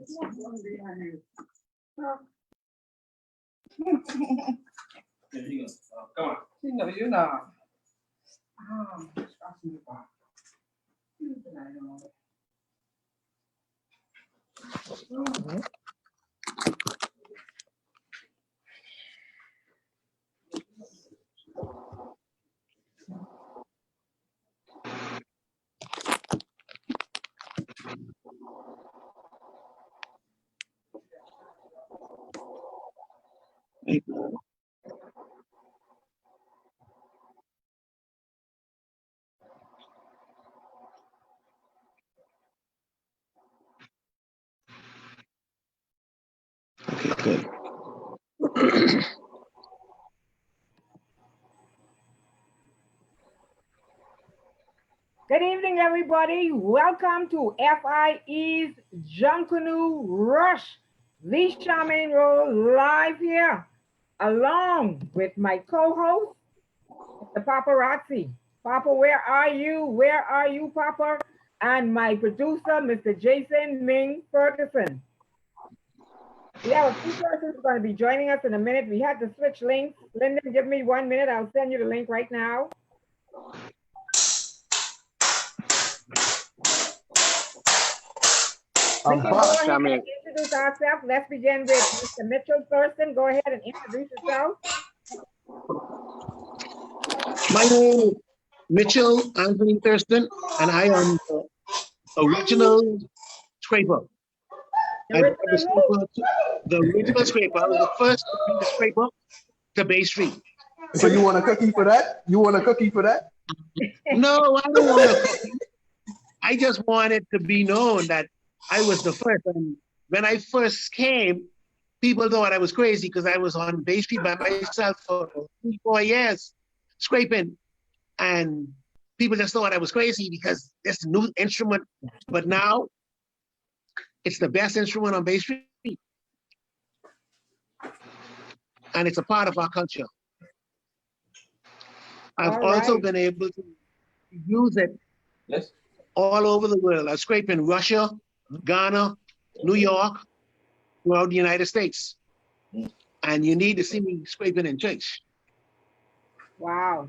Come on. You know. Good. Good evening, everybody. Welcome to FIE's Junkanoo Rush, the Shaman Roll live here, along with my co-host, the Paparazzi. Papa, where are you? Where are you, Papa? And my producer, Mr. Jason Ming Ferguson. We have a few persons going to be joining us in a minute. We had to switch links. Lyndon, give me 1 minute. I'll send you the link right now. We can go ahead and introduce ourselves. Let's begin with Mr. Mitchell Thurston. Go ahead and introduce yourself. My name is Mitchell Anthony Thurston, and I am the original scraper. The original scraper. I was the first to bring the scraper to Bay Street. So you want a cookie for that? You want a cookie for that? No, I don't want a cookie. I just wanted to be known that I was the first. And when I first came, people thought I was crazy because I was on Bay Street by myself for 3-4 years scraping. And people just thought I was crazy because this new instrument. But now it's the best instrument on Bay Street. And it's a part of our culture. I've also been able to use it all over the world. I scrape in Russia, Ghana, New York, throughout the United States. And you need to see me scraping in church. Wow.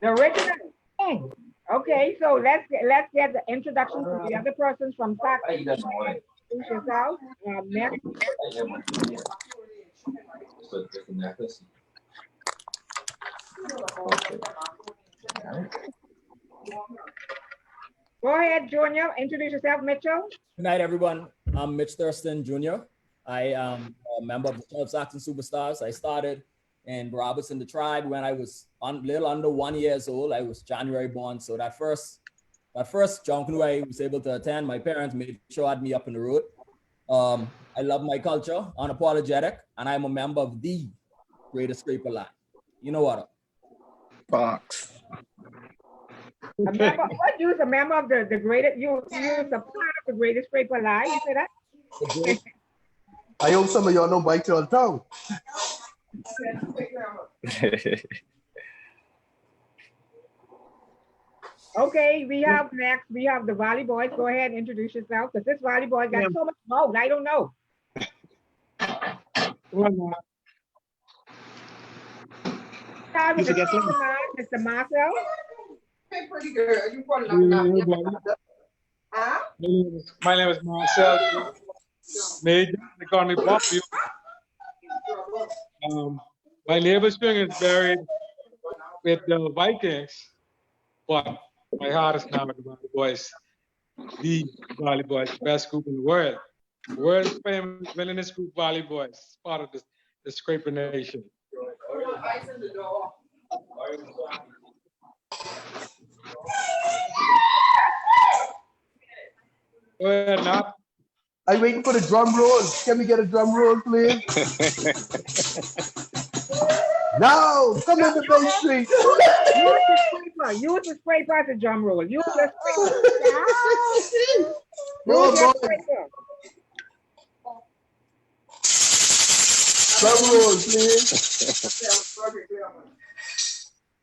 The original. Okay, so let's get the introduction to the other persons from SAC. Introduce yourself. Next. Go ahead, Junior. Introduce yourself, Mitchell. Good night, everyone. I'm Mitch Thurston Jr. I am a member of the 12 Saxon Superstars. I started in Robertson, the tribe, when I was a little under 1 year old. I was January born. So that first Junkanoo I was able to attend, my parents made sure I had me up in the road. I love my culture, unapologetic, and I'm a member of the greatest scraper line. You know what? Fox. A member, what? You was a member of the greatest, you was a part of the greatest scraper line, you say that? I hope some of y'all don't bite your tongue. Okay, we have the Valley Boys. Go ahead and introduce yourself, because this Valley Boy got so much mouth, I don't know. Mr. Marcel. Hey, pretty girl, you probably not. Huh? My name is Marcel. They call me Buffy. My neighbor string is buried with the Vikings, but my heart is now with the Valley Boys. The Valley Boys, best group in the world. World famous winningest group, Valley Boys, part of the Scraper Nation. Go ahead, now. I'm waiting for the drum roll. Can we get a drum roll, please? No, come on the Bay Street. Use the scraper as a drum roll. Use the scraper. Drum roll, please.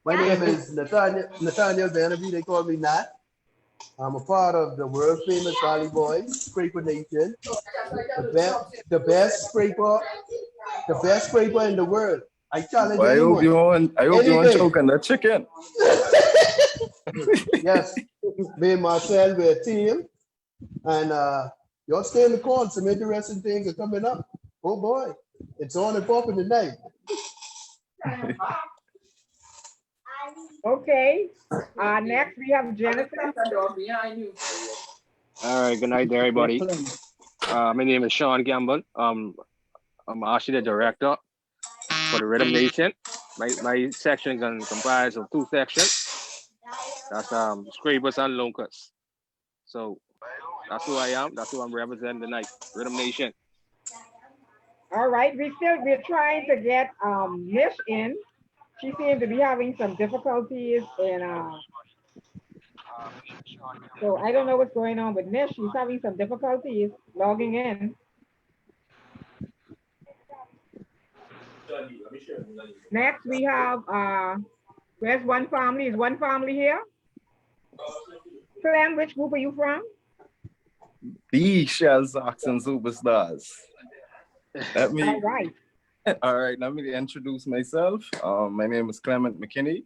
My name is Nathaniel Bannerby. They call me Nat. I'm a part of the world famous Valley Boys Scraper Nation, the best scraper in the world. I challenge Well, anyone. I hope you want Anything. choking that chicken. Yes, me and Marcel, we're a team. And y'all stay in the corner. Some interesting things are coming up. Oh boy, it's on and popping tonight. Okay. Next we have Genesis. Behind you. All right, good night, everybody. My name is Sean Gamble. I'm actually the director for the Rhythm Nation. My section can comprise of 2 sections. That's Scrapers and Locusts. So that's who I am. That's who I'm representing tonight. Rhythm Nation. All right, we're trying to get Mish in. She seems to be having some difficulties and so I don't know what's going on with Mish. She's having some difficulties logging in. Next we have where's One Family? Is One Family here? Clem, which group are you from? The Shell Saxon Superstars. Let me, All right. all right, let me introduce myself. My name is Clement McKinney.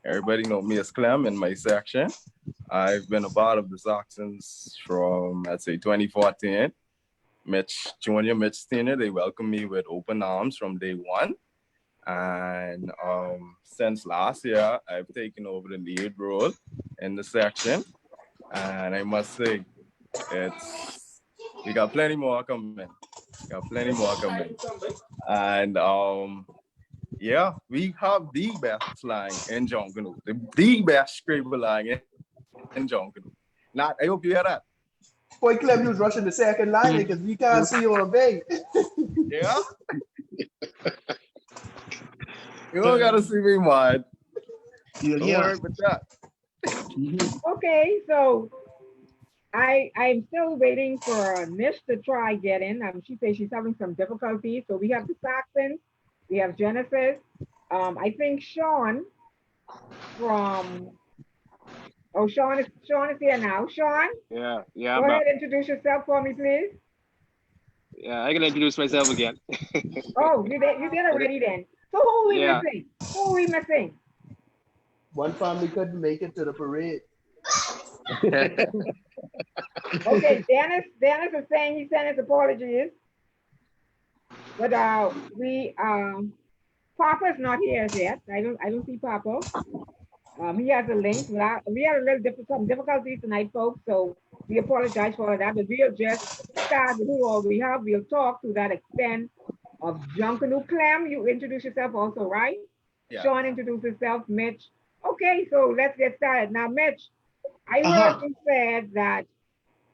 Everybody know me as Clem in my section. I've been a part of the Saxons from, I'd say, 2014. Mitch Jr., Mitch Senior, they welcomed me with open arms from day one. And since last year, I've taken over the lead role in the section. And I must say, we got plenty more coming. And yeah, we have the best line in Junkanoo, the best scraper line in Junkanoo. Not, I hope you hear that. Boy, Clem, you was rushing the second line because we can't see you on base. Yeah. You don't gotta see me, man. Don't worry about that. Okay, so I'm still waiting for Nish to try get in. She says she's having some difficulties. So we have the Saxons, we have Genesis. I think Sean from Sean is here now. Sean, Yeah, go ahead, introduce yourself for me, please. Yeah, I can introduce myself again. Oh, you did already then. So who are we missing? Who are we missing? One family couldn't make it to the parade. Okay, Dennis is saying he sent his apologies. But Papa's not here yet. I don't see Papa. He has a link. We had some difficulties tonight, folks, so we apologize for that, but we'll just start with who all we have. We'll talk to that extent of Junkanoo. Clem, you introduce yourself also, right? Yeah. Sean introduced himself, Mitch. Okay, so let's get started. Now, Mitch, I heard you said that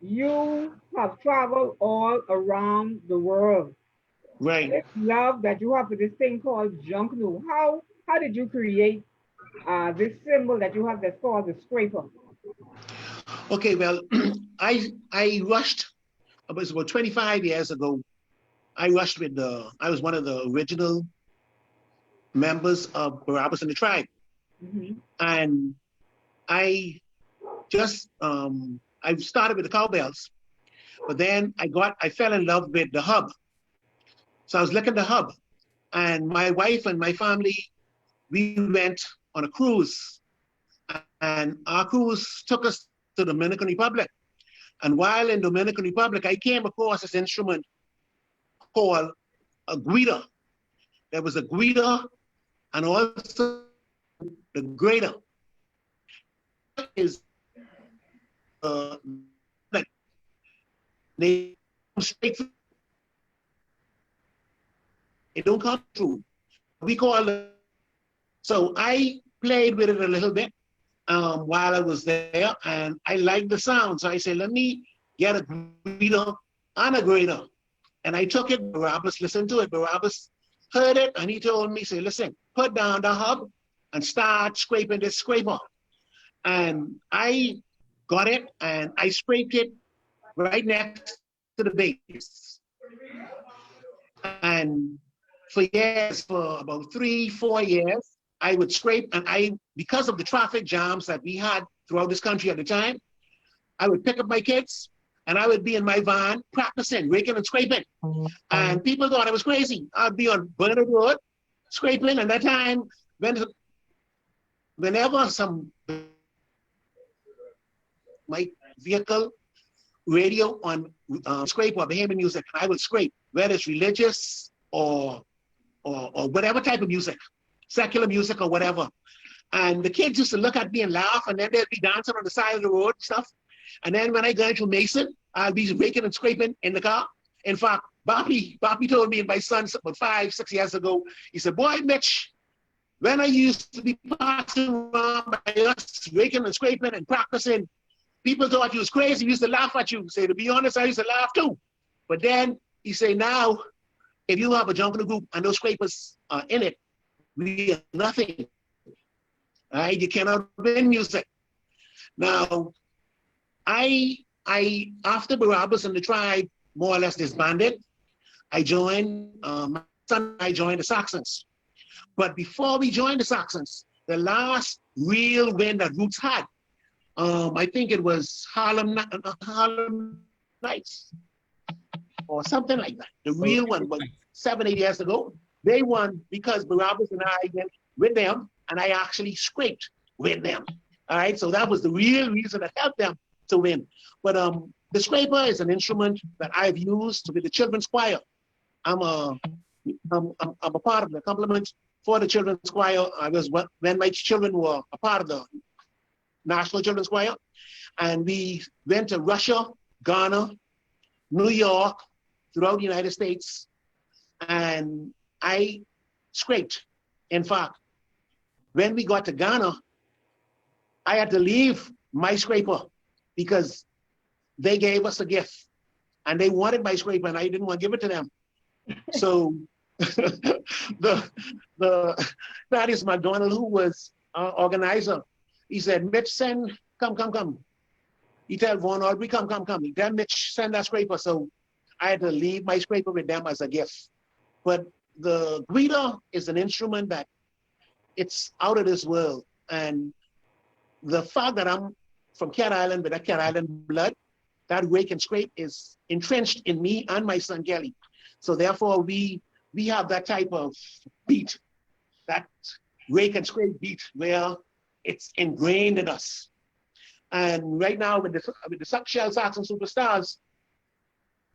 you have traveled all around the world. Right. It's love that you have for this thing called Junkanoo. How did you create this symbol that you have that's called the scraper? Okay, well, I rushed, it was about 25 years ago. I rushed I was one of the original members of Barabbas and the Tribe. Mm-hmm. And I just, I started with the cowbells, but then I fell in love with the hub. So I was looking at the hub, and my wife and my family, we went on a cruise, and our cruise took us to the Dominican Republic. And while in Dominican Republic, I came across this instrument called a guida. There was a guida and also the grater. Is they straight. It don't come through. We call it. So I played with it a little bit while I was there, and I liked the sound. So I said, let me get a guida and a grater. And I took it, Barabbas listened to it. Barabbas heard it, and he told me, say, listen, put down the hub and start scraping this scraper. And I got it, and I scraped it right next to the bass. And for years, for about 3-4 years, I would scrape, and because of the traffic jams that we had throughout this country at the time, I would pick up my kids and I would be in my van practicing, raking and scraping. And people thought I was crazy. I'd be on Bernard Road, scraping, and that time, whenever my vehicle radio on scrape or behavior music, I would scrape, whether it's religious or whatever type of music, secular music or whatever. And the kids used to look at me and laugh, and then they'd be dancing on the side of the road and stuff. And then when I got into Mason, I'd be raking and scraping in the car. In fact, Boppy told me, and my son, about 5, 6 years ago, he said, boy, Mitch, when I used to be passing around by us, raking and scraping and practicing, people thought you was crazy. We used to laugh at you. Say, to be honest, I used to laugh too. But then he say, now, if you have a Junkanoo group and those scrapers are in it, we are nothing. All right, you cannot win music. Now, I after Barabbas and the Tribe more or less disbanded, I joined, my son and I joined the Saxons. But before we joined the Saxons, the last real win that Roots had, I think it was Harlem Nights or something like that. The real one was 7, 8 years ago. They won because Barabbas and I went with them, and I actually scraped with them. All right, so that was the real reason that helped them to win. But the scraper is an instrument that I've used with the children's choir. I'm a part of the complement for the children's choir. I was when my children were a part of the National Children's Choir, and we went to Russia, Ghana, New York, throughout the United States, and I scraped. In fact, when we got to Ghana, I had to leave my scraper because they gave us a gift and they wanted my scraper and I didn't want to give it to them. So Thaddeus McDonald, who was our organizer, he said, Mitch, come. He told Vaughn Audrey, come. He told Mitch, send that scraper. So I had to leave my scraper with them as a gift. But the guitar is an instrument that it's out of this world. And the fact that I'm from Cat Island with that Cat Island blood, that rake and scrape is entrenched in me and my son Kelly. So therefore we have that type of beat, that rake and scrape beat where it's ingrained in us. And right now with the Shell Saxon Superstars,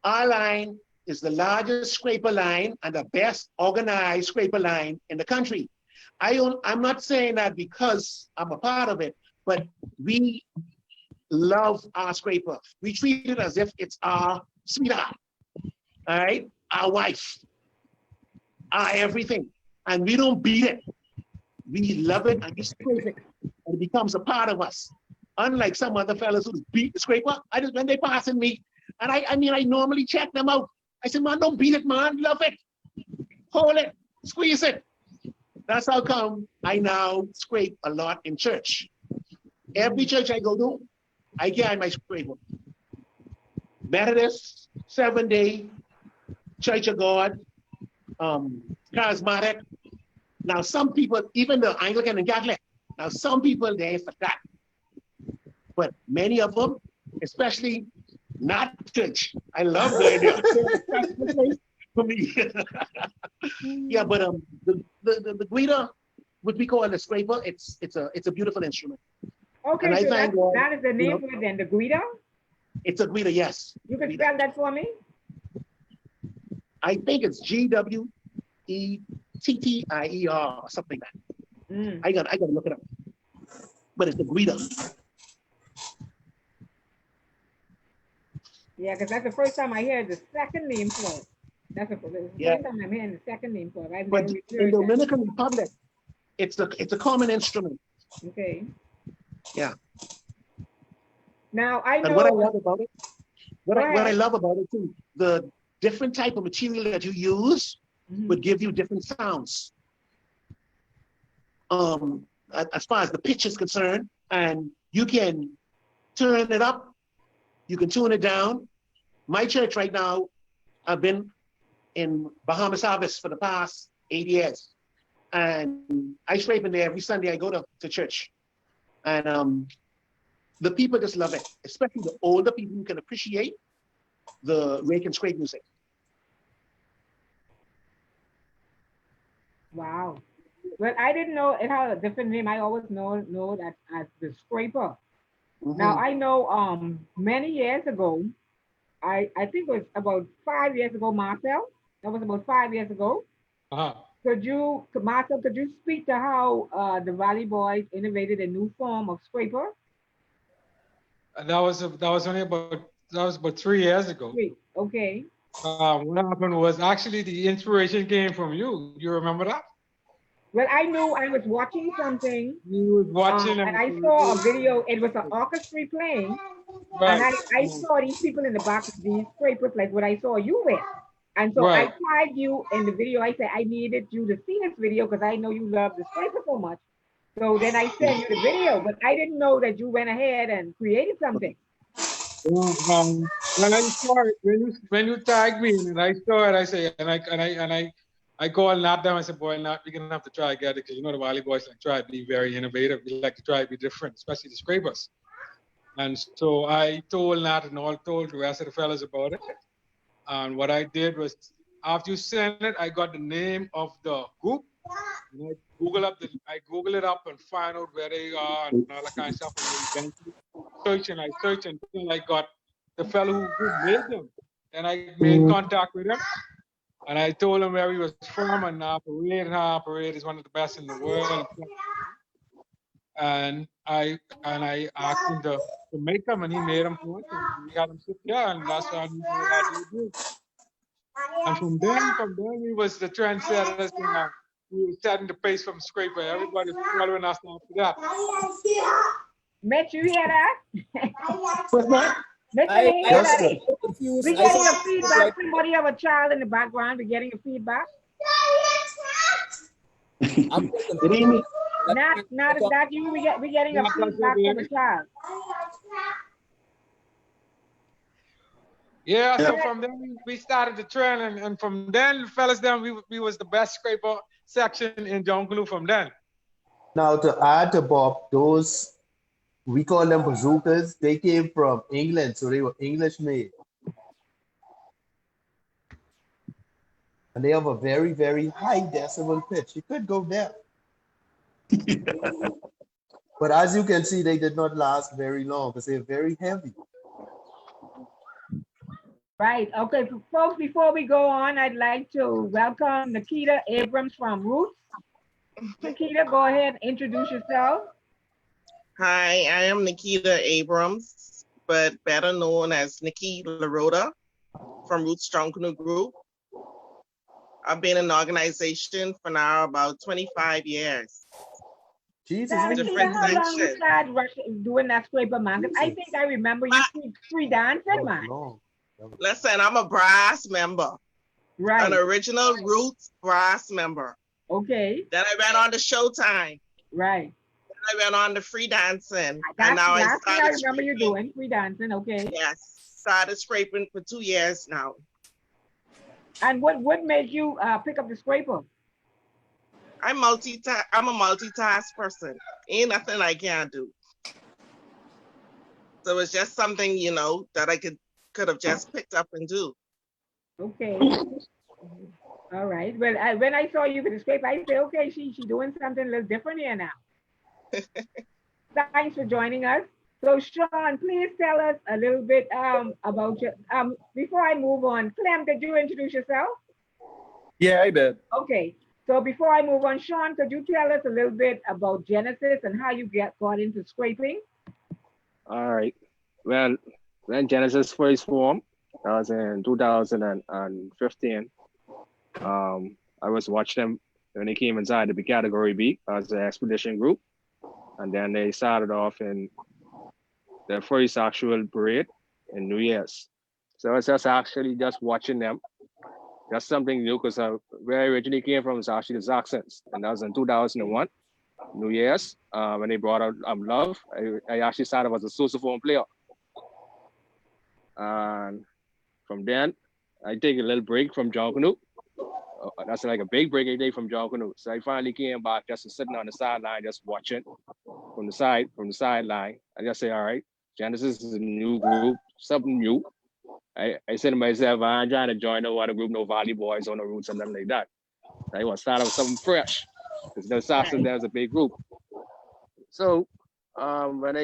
our line is the largest scraper line and the best organized scraper line in the country. I'm not saying that because I'm a part of it, but we love our scraper. We treat it as if it's our sweetheart, all right? Our wife, our everything. And we don't beat it. We love it and we scrape it. And it becomes a part of us. Unlike some other fellas who beat the scraper, when they passing me, and I normally check them out. I say, man, don't beat it, man. Love it. Hold it. Squeeze it. That's how come I now scrape a lot in church. Every church I go to, I carry my scraper. Methodist, 7-Day, Church of God, Charismatic. Now some people, even the Anglican and Catholic, now some people, they forgot. But many of them, especially not church. I love going there. For me. Yeah, but the guitar, what we call a scraper, it's a beautiful instrument. Okay, and so that is the name for it then, the guitar? It's a guitar, yes. You can spell that for me? I think it's GWETTIER or something like that. I got to look it up. But it's the guitar. Yeah, because that's the first time I hear the second name for it. That's the first time I'm hearing the second name for it. But in the Dominican Republic, it's a common instrument. Okay. Yeah. Now I know. And what I love about it, what I love about it too, the different type of material that you use would give you different sounds. As far as the pitch is concerned, and you can turn it up, you can tune it down. My church right now, I've been in Bahamas Harvest for the past 8 years. And I scrape in there every Sunday I go to church. And the people just love it, especially the older people who can appreciate the rake and scrape music. Wow. Well, I didn't know it had a different name. I always know that as the scraper. Now I know many years ago, I think it was about 5 years ago, Marcel. That was about 5 years ago. Uh-huh. Marcel, could you speak to how the Valley Boys innovated a new form of scraper? And that was about 3 years ago. Wait, okay. What happened was actually the inspiration came from you. You remember that? Well, I knew I was watching something, You was watching and I saw a video. It was an orchestra playing, and right, I saw these people in the back of these scrapers, like what I saw you with. And so I right. tagged you in the video. I said I needed you to see this video because I know you love the scraper so much. So then I sent you the video, but I didn't know that you went ahead and created something. Well, when I saw it, when you tagged me and I saw it, I say, I called Nat them. I said, boy, Nat, we're gonna have to try again because you know the Valley Boys like try to be very innovative. We like to try to be different, especially the scrapers. And so I told Nat and told the rest of the fellas about it. And what I did was, after you sent it, I got the name of the group. And I Google it up and find out where they are and all that kind of stuff. And I searched until I got the fellow who made them. And I made contact with him. And I told him where he was from and how Parade is one of the best in the world. And I asked him to make them, and he made them for us. And we got them shipped here, and that's how I did. And from then we was the trendsetters. We were setting the pace from scraper. Everybody was following us after that. Mitch, you hear that? What's that? Mitch, you hear that? Confused. We're getting a feedback. Somebody have a child in the background. We're getting a feedback. I'm It ain't me. Not that you. We're getting a feedback from a child. Yeah, so from then we started the trend, and from then, fellas, we was the best scraper section in Junkanoo from then. Now to add to Bob, those we call them bazookas. They came from England, so they were English made, and they have a very, very high decibel pitch. You could go there, but as you can see, they did not last very long because they're very heavy. Right. Okay, folks, before we go on, I'd like to welcome Nikita Abrams from Roots. Nikita, go ahead and introduce yourself. Hi, I am Nikita Abrams, but better known as Nikki LaRota from Roots Junkanoo Group. I've been in the organization for now about 25 years. Jesus, How different long you sections. started doing that scraper, man? 'Cause I think I remember you free dancing, man. Listen, I'm a brass member, Right. an original Roots brass member. Okay. Then I went on to Showtime. Right. Then I went on to free dancing. That's And now I last thing I started remember you scraping. doing, free dancing, okay. Yes, started scraping for 2 years now. And what made you pick up the scraper? I'm a multitask person. Ain't nothing I can't do. So it's just something, that I could have just picked up and do. Okay. All right. Well, when I saw you with the scraper, I said, okay, she doing something a little different here now. Thanks for joining us. So Sean, please tell us a little bit about your, before I move on, Clem, could you introduce yourself? Yeah, I did. Okay. So before I move on, Sean, could you tell us a little bit about Genesis and how you got into scraping? All right. Well, when Genesis first formed, that was in 2015. I was watching them when they came inside the big category B as the expedition group. And then they started off in their first actual parade in New Year's. So it's just actually just watching them. That's something new because where I originally came from was actually the Zaxxons. And that was in 2001, New Year's, when they brought out Love. I actually started as a sousaphone player. And from then, I take a little break from Junkanoo. That's like a big break I take from Junkanoo. So I finally came back just sitting on the sideline, just watching from the sideline. I just say, all right, Genesis is a new group, something new. I said to myself, I ain't trying to join no other group, no Valley Boys on the roots and nothing like that. I want to start off something fresh because the Saxon there's a big group. So when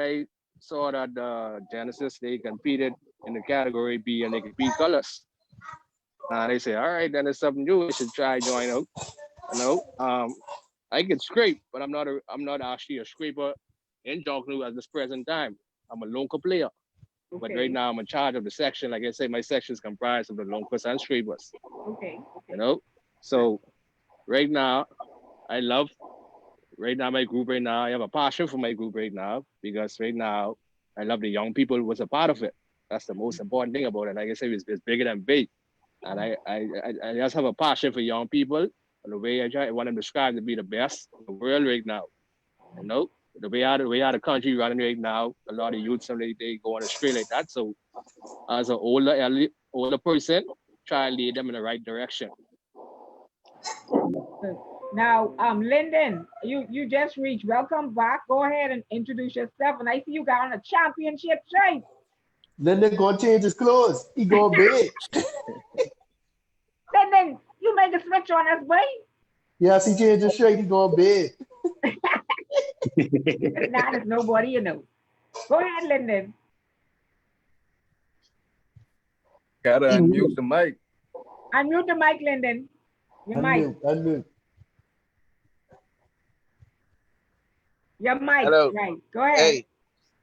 I saw that Genesis they competed in the category B and they compete colors, they say, all right, then there's something new. We should try join out. You know, I can scrape, but I'm not actually a scraper in Junkanoo at this present time. I'm a local player. Okay. But right now I'm in charge of the section. Like I say, my section is comprised of the lonkers and scrapers. Okay. You know? So right now, my group right now, I have a passion for my group right now because right now I love the young people who was a part of it. That's the most important thing about it. Like I say, it's bigger than big. And I just have a passion for young people. And the way I want them to strive to be the best in the world right now. You know? The way out of the country running right now, a lot of youths they go on astray like that. So as an older person, try to lead them in the right direction. Now, Lyndon, you just reached. Welcome back. Go ahead and introduce yourself. And I see you got on a championship shirt. Lyndon gonna change his clothes. He go big. Lyndon, you made the switch on us, boy. Yes, he changed his shirt. He going big. Now there's nobody you know. Go ahead, Lyndon. Gotta unmute the mic. Unmute the mic, Lyndon. Your mic. Unmute. Your mic. Hello. Right. Go ahead. Hey,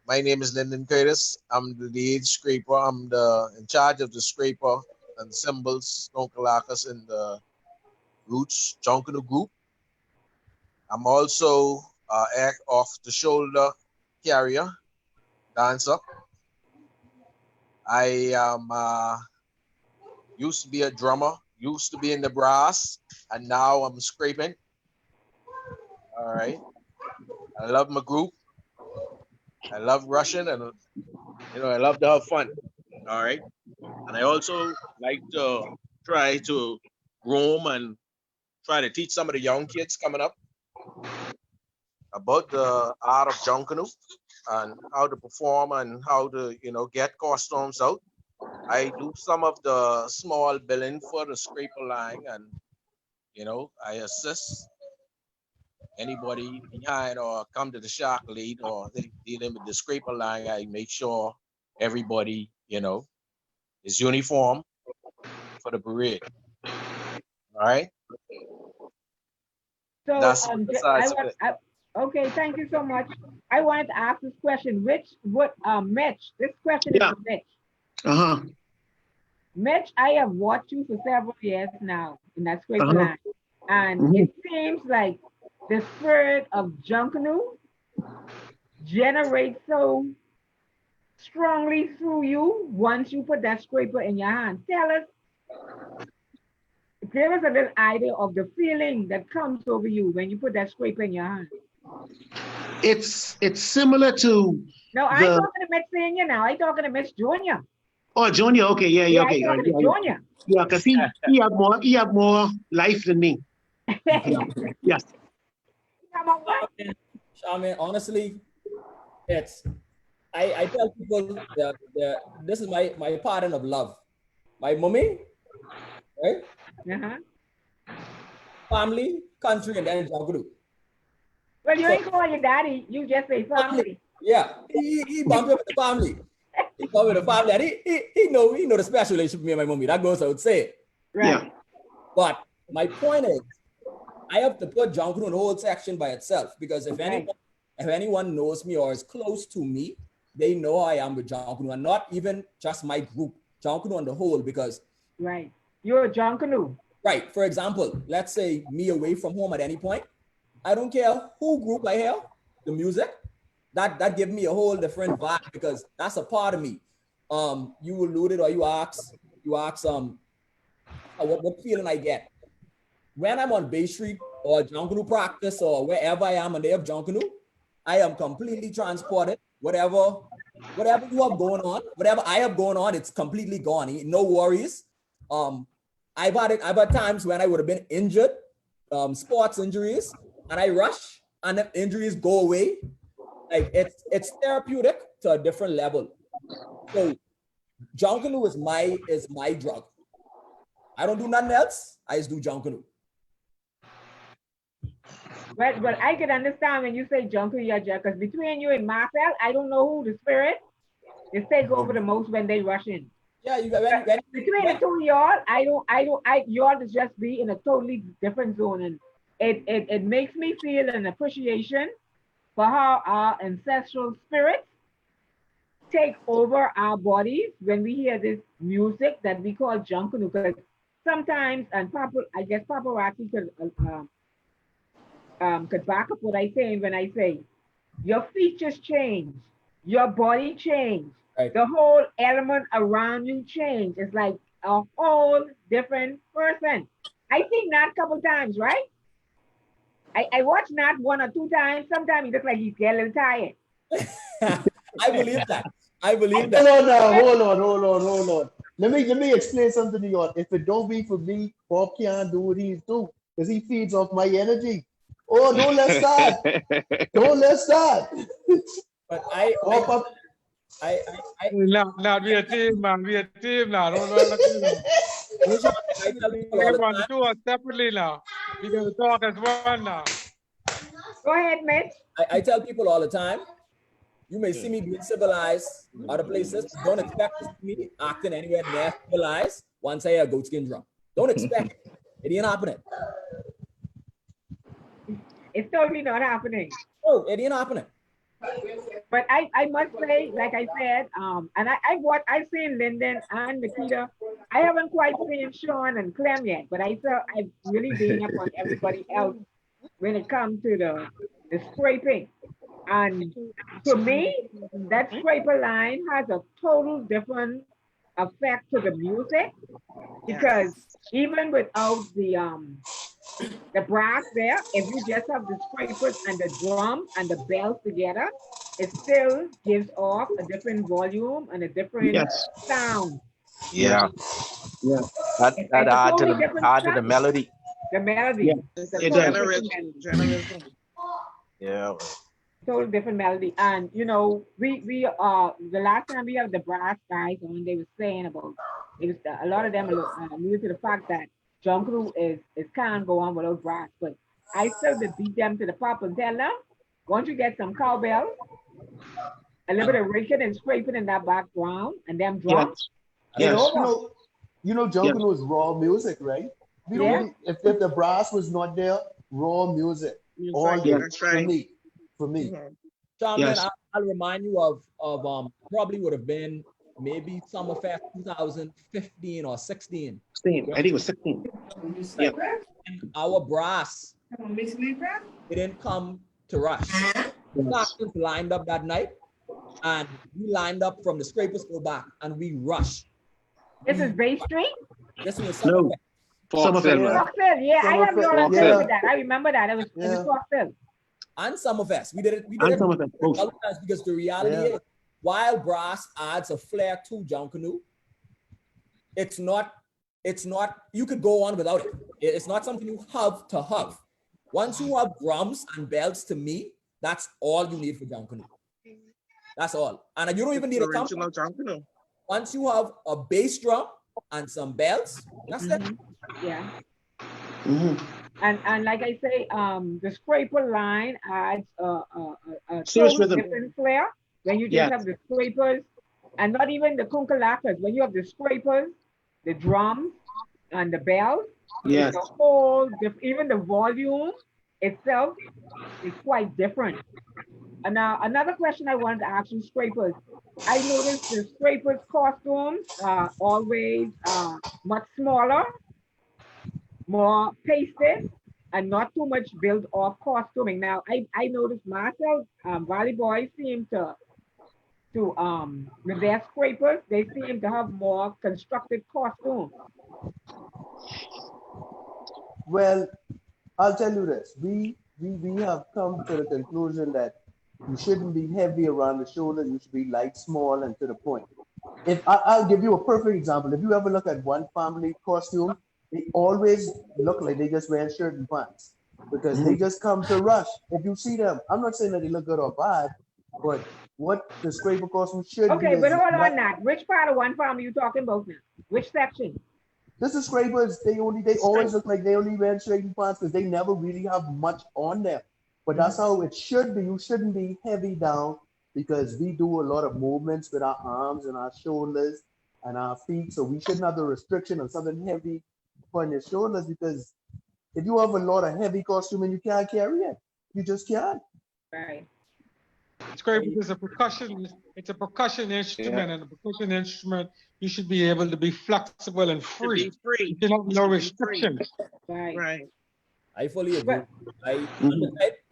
my name is Lyndon Curtis. I'm the lead scraper. I'm in charge of the scraper and cymbals, Stonkalakis in the Roots Junkanoo group. I'm also act off the shoulder carrier, dancer. I used to be a drummer, used to be in the brass, and now I'm scraping. All right. I love my group. I love Russian, and I love to have fun. All right. And I also like to try to groom and try to teach some of the young kids coming up about the art of Junkanoo and how to perform and how to, get costumes out. I do some of the small billing for the scraper line, and, I assist anybody behind or come to the shark lead or they dealing with the scraper line. I make sure everybody, is uniform for the parade. All right. So That's okay, thank you so much. I wanted to ask this question. Mitch, this question is for Mitch. Mitch, I have watched you for several years now in that scraper line. And it seems like the spirit of Junkanoo generates so strongly through you once you put that scraper in your hand. Give us a little idea of the feeling that comes over you when you put that scraper in your hand. It's similar to. No, I ain't talking to Mitch Senior now. I talking to Mitch Junior. Oh, Junior. Okay, yeah, okay. I talking to Junior. Yeah, because he have more life than me. Yes. I mean, honestly, I tell people that this is my pattern of love. My mommy, right? Family, country, and then Junkanoo. Well, you ain't call your daddy. You just say family. Yeah, he bumped up with the family. He bumped with the family, and he know the special relationship with me and my mommy. That goes without saying. Right. Yeah. But my point is, I have to put Junkanoo in the whole section by itself because if anyone knows me or is close to me, they know I am with Junkanoo, and not even just my group, Junkanoo on the whole. Because you're a Junkanoo. Right. For example, let's say me away from home at any point. I don't care who group I hear, the music, that give me a whole different vibe because that's a part of me. You alluded or you asked what feeling I get. When I'm on Bay Street or Junkanoo practice or wherever I am and they have Junkanoo, I am completely transported. Whatever you have going on, whatever I have going on, it's completely gone. No worries. I've had times when I would have been injured, sports injuries, and I rush and the injuries go away. Like it's therapeutic to a different level. So Junkanoo is my drug. I don't do nothing else. I just do Junkanoo. Well, I can understand when you say Junkanoo, yeah, because between you and Marcel, I don't know who the spirit is take over the most when they rush in. Yeah, between the two of y'all, y'all just be in a totally different zone, and it makes me feel an appreciation for how our ancestral spirits take over our bodies when we hear this music that we call Junkanoo. Because sometimes, and I guess paparazzi could back up what I say when I say your features change, your body change, right. The whole element around you change. It's like a whole different person. I think Nat a couple times, right? I watched Nat 1 or 2 times. Sometimes he looks like he's getting a little tired. I believe that. I believe that. Hold on. Let me explain something to you. If it don't be for me, Bob can't do what he's do because he feeds off my energy. Oh, don't let's start. Don't let's start. But Now we a team, man. We a team now. Don't know everyone to do us separately now. We gotta talk as one now. Go ahead, Mitch. I tell people all the time, you may see me being civilized other places. Don't expect to see me acting anywhere near civilized once I hear a goat skin drum. Don't expect it. It ain't happening. It's totally not happening. Oh, it ain't happening. But I must say, like I said, and I've seen Lyndon and Nikita. I haven't quite seen Sean and Clem yet, but I've really been up on everybody else when it comes to the scraping. And to me, that scraper line has a total different effect to the music, because even without the brass there, if you just have the scrapers and the drums and the bells together, it still gives off a different volume and a different sound. Yeah. That add to the melody. The melody. Yeah. Total different melody. And we the last time we have the brass guys on, they were saying about a lot of them alluded to the fact that Junkanoo is can't go on without brass, but I still did beat them to the pop and tell them, once you get some cowbell, a little bit of raking and scraping in that background, and them drums. Yes. Junkanoo is raw music, right? We don't really, if the brass was not there, raw music. All day. That's right. For me. Charmin, I'll remind you of probably would have been maybe Summerfest 2015 or 16. I think it was 16. Yeah. Our brass, they didn't come to rush. The lined up that night, and we lined up from the scrapers go back, and we rushed. This is Bay Street? This was Summerfest. Yeah, I have your answer with that. I remember that. It was Foxhill. And Summerfest. We did it because the reality is, while brass adds a flair to Junkanoo, it's not, you could go on without it. It's not something you have to have. Once you have drums and bells, to me, that's all you need for Junkanoo. That's all. And you don't even need a original Junkanoo. Once you have a bass drum and some bells, that's it. Yeah. And like I say, the scraper line adds a total different flair when you just have the scrapers, and not even the kunkalakas. When you have the scrapers, the drums, and the bells, it's a whole even the volume itself is quite different. And now another question I wanted to ask you, scrapers. I noticed the scrapers' costumes are always much smaller, more pasted, and not too much built off costuming. Now I noticed myself, Valley Boys seem to with their scrapers, they seem to have more constructed costumes. Well, I'll tell you this. We have come to the conclusion that you shouldn't be heavy around the shoulders. You should be light, small, and to the point. I'll give you a perfect example. If you ever look at one family costume, they always look like they just wear shirt and pants because they just come to rush. If you see them, I'm not saying that they look good or bad, but what the scraper costume should be Okay, but is hold on not. that. Which part of one farm are you talking about now? Which section? This is scrapers. They always look like they only wear straight pants because they never really have much on them. But that's how it should be. You shouldn't be heavy down because we do a lot of movements with our arms and our shoulders and our feet. So we shouldn't have the restriction of something heavy on your shoulders because if you have a lot of heavy costume and you can't carry it, you just can't. Right. Scraper is a percussion. It's a percussion instrument, and a percussion instrument, you should be able to be flexible and To free. be free. You should have no To be free. restrictions. Right. Right. I fully agree. I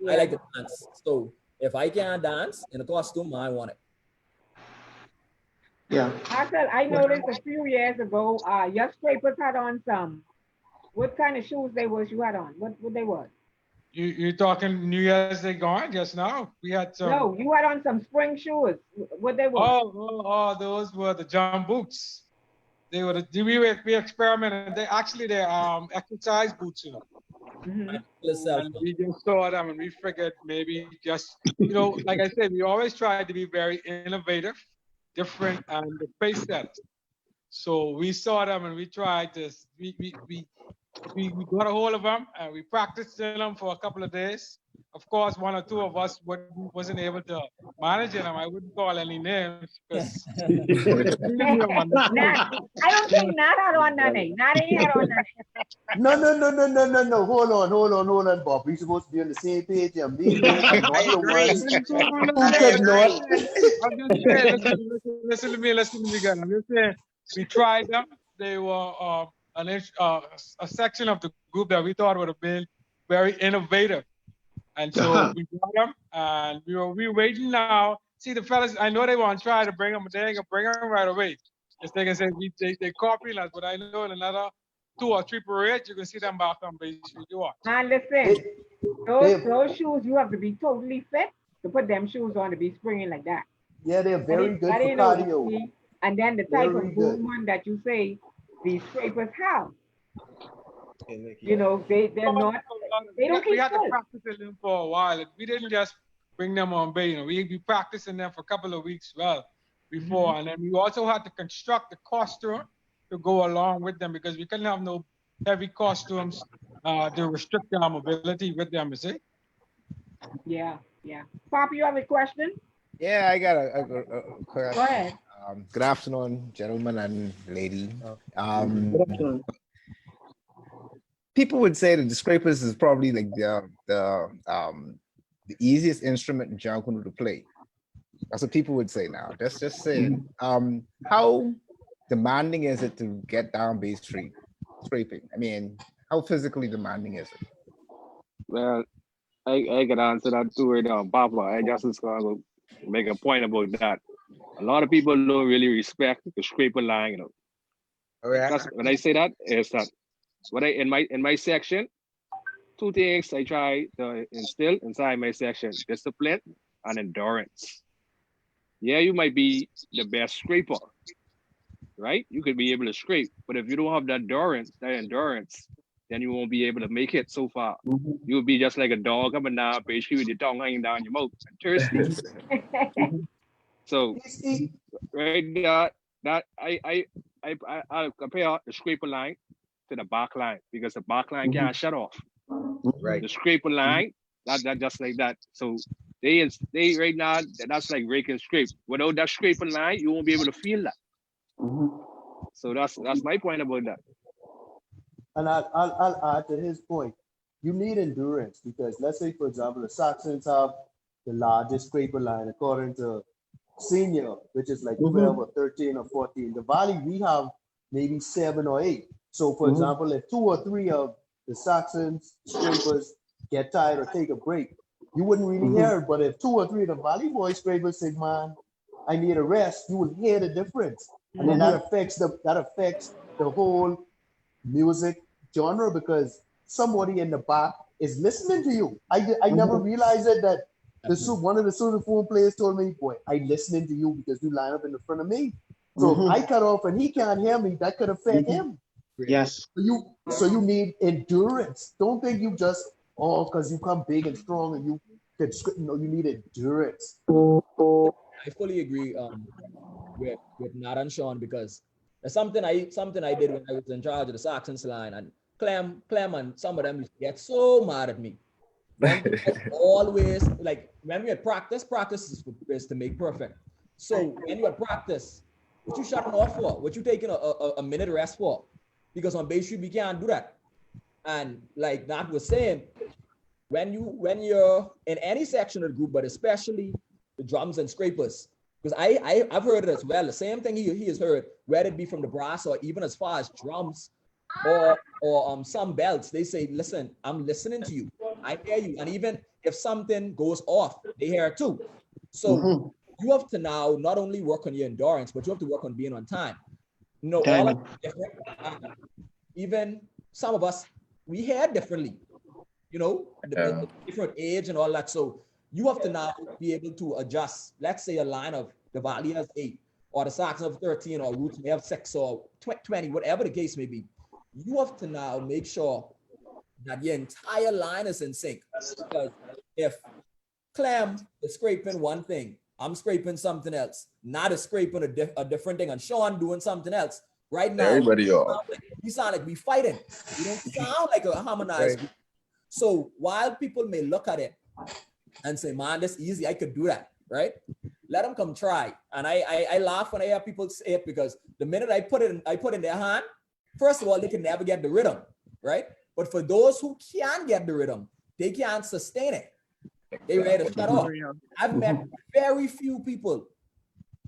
like to dance. So if I can't dance in a costume, I want it. Yeah. Marcel, I noticed a few years ago, your scrapers had on some. What kind of shoes they was you had on? What they was? You're talking New Year's Day gone just now? We had some. No, you had on some spring shoes. What they was? Oh, those were the jump boots. They were we experimented. They're exercise boots, you know. And we just saw them and we figured maybe just, like I said, we always tried to be very innovative, different, and the pace set. So we saw them and we tried to, we got a hold of them and we practiced in them for a couple of days. Of course, one or two of us wasn't able to manage them. I wouldn't call any names because I don't think Nat had on none. Nat ain't had on none. No. Hold on, Bob. We supposed to be on the same page. And me and you are not the ones who could not. I'm just saying, listen to me, guys. I'm just saying, we tried them. They were a section of the group that we thought would have been very innovative. And so we got them, and we were waiting now. See, the fellas, I know they want to try to bring them, but they ain't going to bring them right away. Because they can say they copying us, but I know in another 2 or 3 parades, you can see them back on base. You are. And listen, those shoes, you have to be totally fit to put them shoes on to be springing like that. Yeah, they're very good for cardio. And then the type of movement that you say these scrapers have. They're not, they don't keep We had to practice them for a while. We didn't just bring them on base. We practicing them for a couple of weeks before. And then we also had to construct the costume to go along with them because we couldn't have no heavy costumes to restrict our mobility with them, you see? Yeah. Papa, you have a question? Yeah, I got a question. Go ahead. Good afternoon, gentlemen and lady. People would say that the scrapers is probably like the easiest instrument in Junkanoo to play. That's what people would say now. That's just saying. How demanding is it to get down bass scraping? I mean, how physically demanding is it? Well, I can answer that too right now, Papa. I just was gonna make a point about that. A lot of people don't really respect the scraper line, That's, when I say that, is that what in my section, 2 things I try to instill inside my section: discipline and endurance. Yeah, you might be the best scraper, right? You could be able to scrape, but if you don't have that endurance, then you won't be able to make it so far. You would be just like a dog coming down, basically with your tongue hanging down your mouth and thirsty. So right there, that I compare the scraper line to the back line because the back line can't shut off. Right. The scraper line, that just like that. So they right now, that's like rake and scrape. Without that scraper line, you won't be able to feel that. So that's my point about that. And I'll add to his point. You need endurance because let's say, for example, the Saxons have the largest scraper line according to senior, which is like 12 or 13 or 14. The Valley, we have maybe 7 or 8. So, for example, if 2 or 3 of the Saxons scrapers get tired or take a break, you wouldn't really hear it. But if 2 or 3 of the Valley boy scrapers say, "Man, I need a rest," you will hear the difference, and then that affects the whole music genre because somebody in the back is listening to you. I never realized that one of the sousaphone players told me, "Boy, I listening to you because you line up in the front of me. So if I cut off and he can't hear me, that could affect him." Yes. So you need endurance. Don't think you just because you come big and strong and you could. No, you need endurance. I fully agree with Nat and Sean, because there's something I did when I was in charge of the Saxons line, and Clem and some of them used to get so mad at me. When always, like, when we had practice is to make perfect. So when you had practice, what you shutting off for? What you taking a minute rest for? Because on base we can't do that. And like Nat was saying, when you're in any section of the group, but especially the drums and scrapers, because I've heard it as well. The same thing he has heard, whether it be from the brass or even as far as drums or some belts. They say, listen, I'm listening to you. I hear you. And even if something goes off, they hear it too. So you have to now not only work on your endurance, but you have to work on being on time. You know, all of different, even some of us, we hear differently, you know, the different age and all that. So you have to now be able to adjust. Let's say a line of the Valley has 8, or the Saxon have 13, or Roots may have 6 or 20, whatever the case may be. You have to now make sure that your entire line is in sync. Because if Clem is scraping one thing, I'm scraping something else, Not is scraping a different thing, and Sean doing something else. Right now, Everybody we sound like we fighting. We don't sound like a harmonized group. So while people may look at it and say, man, that's easy, I could do that, right? Let them come try. And I laugh when I hear people say it, because the minute I put in their hand, first of all, they can never get the rhythm, right? But for those who can get the rhythm, they can't sustain it. They ready to shut off. I've met very few people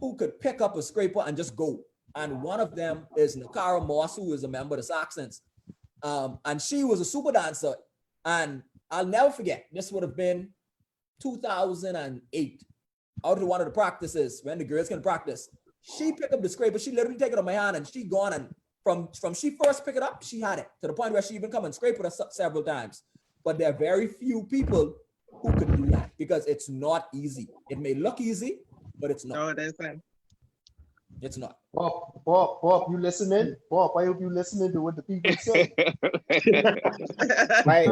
who could pick up a scraper and just go. And one of them is Nakara Moss, who is a member of the Saxons. And she was a super dancer. And I'll never forget, this would have been 2008. Out of one of the practices, when the girls can practice, she picked up the scraper. She literally take it on my hand, and she gone. And from she first picked it up, she had it, to the point where she even come and scrape with us several times. But there are very few people who could do that, because it's not easy. It may look easy, but it's not. No, it isn't. It's not. Bob, you listening? Bob, I hope you listening to what the people say. my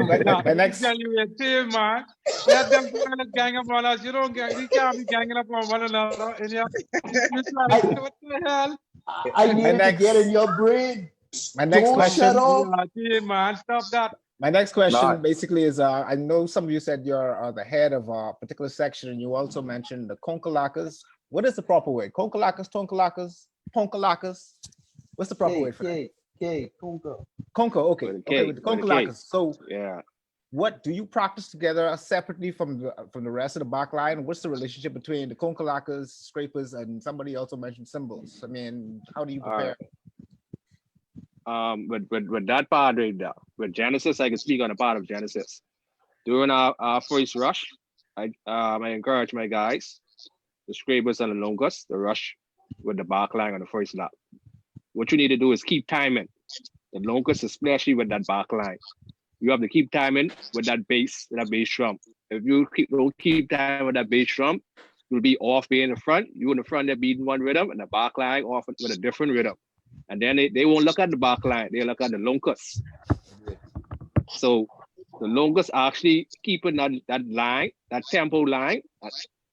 next. Tell you a team, man. Let them gang up on us. You don't get. We can't be ganging up on one another. And what the hell? I need to get in your brain. My next Don't question. shut off. Yeah, team, man, stop that. My next question basically is, I know some of you said you're the head of a particular section, and you also mentioned the konkalakas. What is the proper word? Konkalakas, tonkalakas, ponkalakas? What's the proper word for that? Konka. Konka, okay. Okay, with the konkalakas. So yeah. What do you practice together separately from the rest of the back line? What's the relationship between the konkalakas, scrapers, and somebody also mentioned cymbals? I mean, how do you prepare? With that part right there, with Genesis, I can speak on the part of Genesis. During our first rush, I encourage my guys, the scrapers and the longas, to rush with the back line on the first lap. What you need to do is keep timing. The longas, especially with that back line. You have to keep timing with that bass drum. If you don't keep timing with that bass drum, you'll be off being in the front. You in the front, they're beating one rhythm, and the back line off with a different rhythm. And then they won't look at the back line, they look at the longas. So the longas actually keeping that line, that tempo line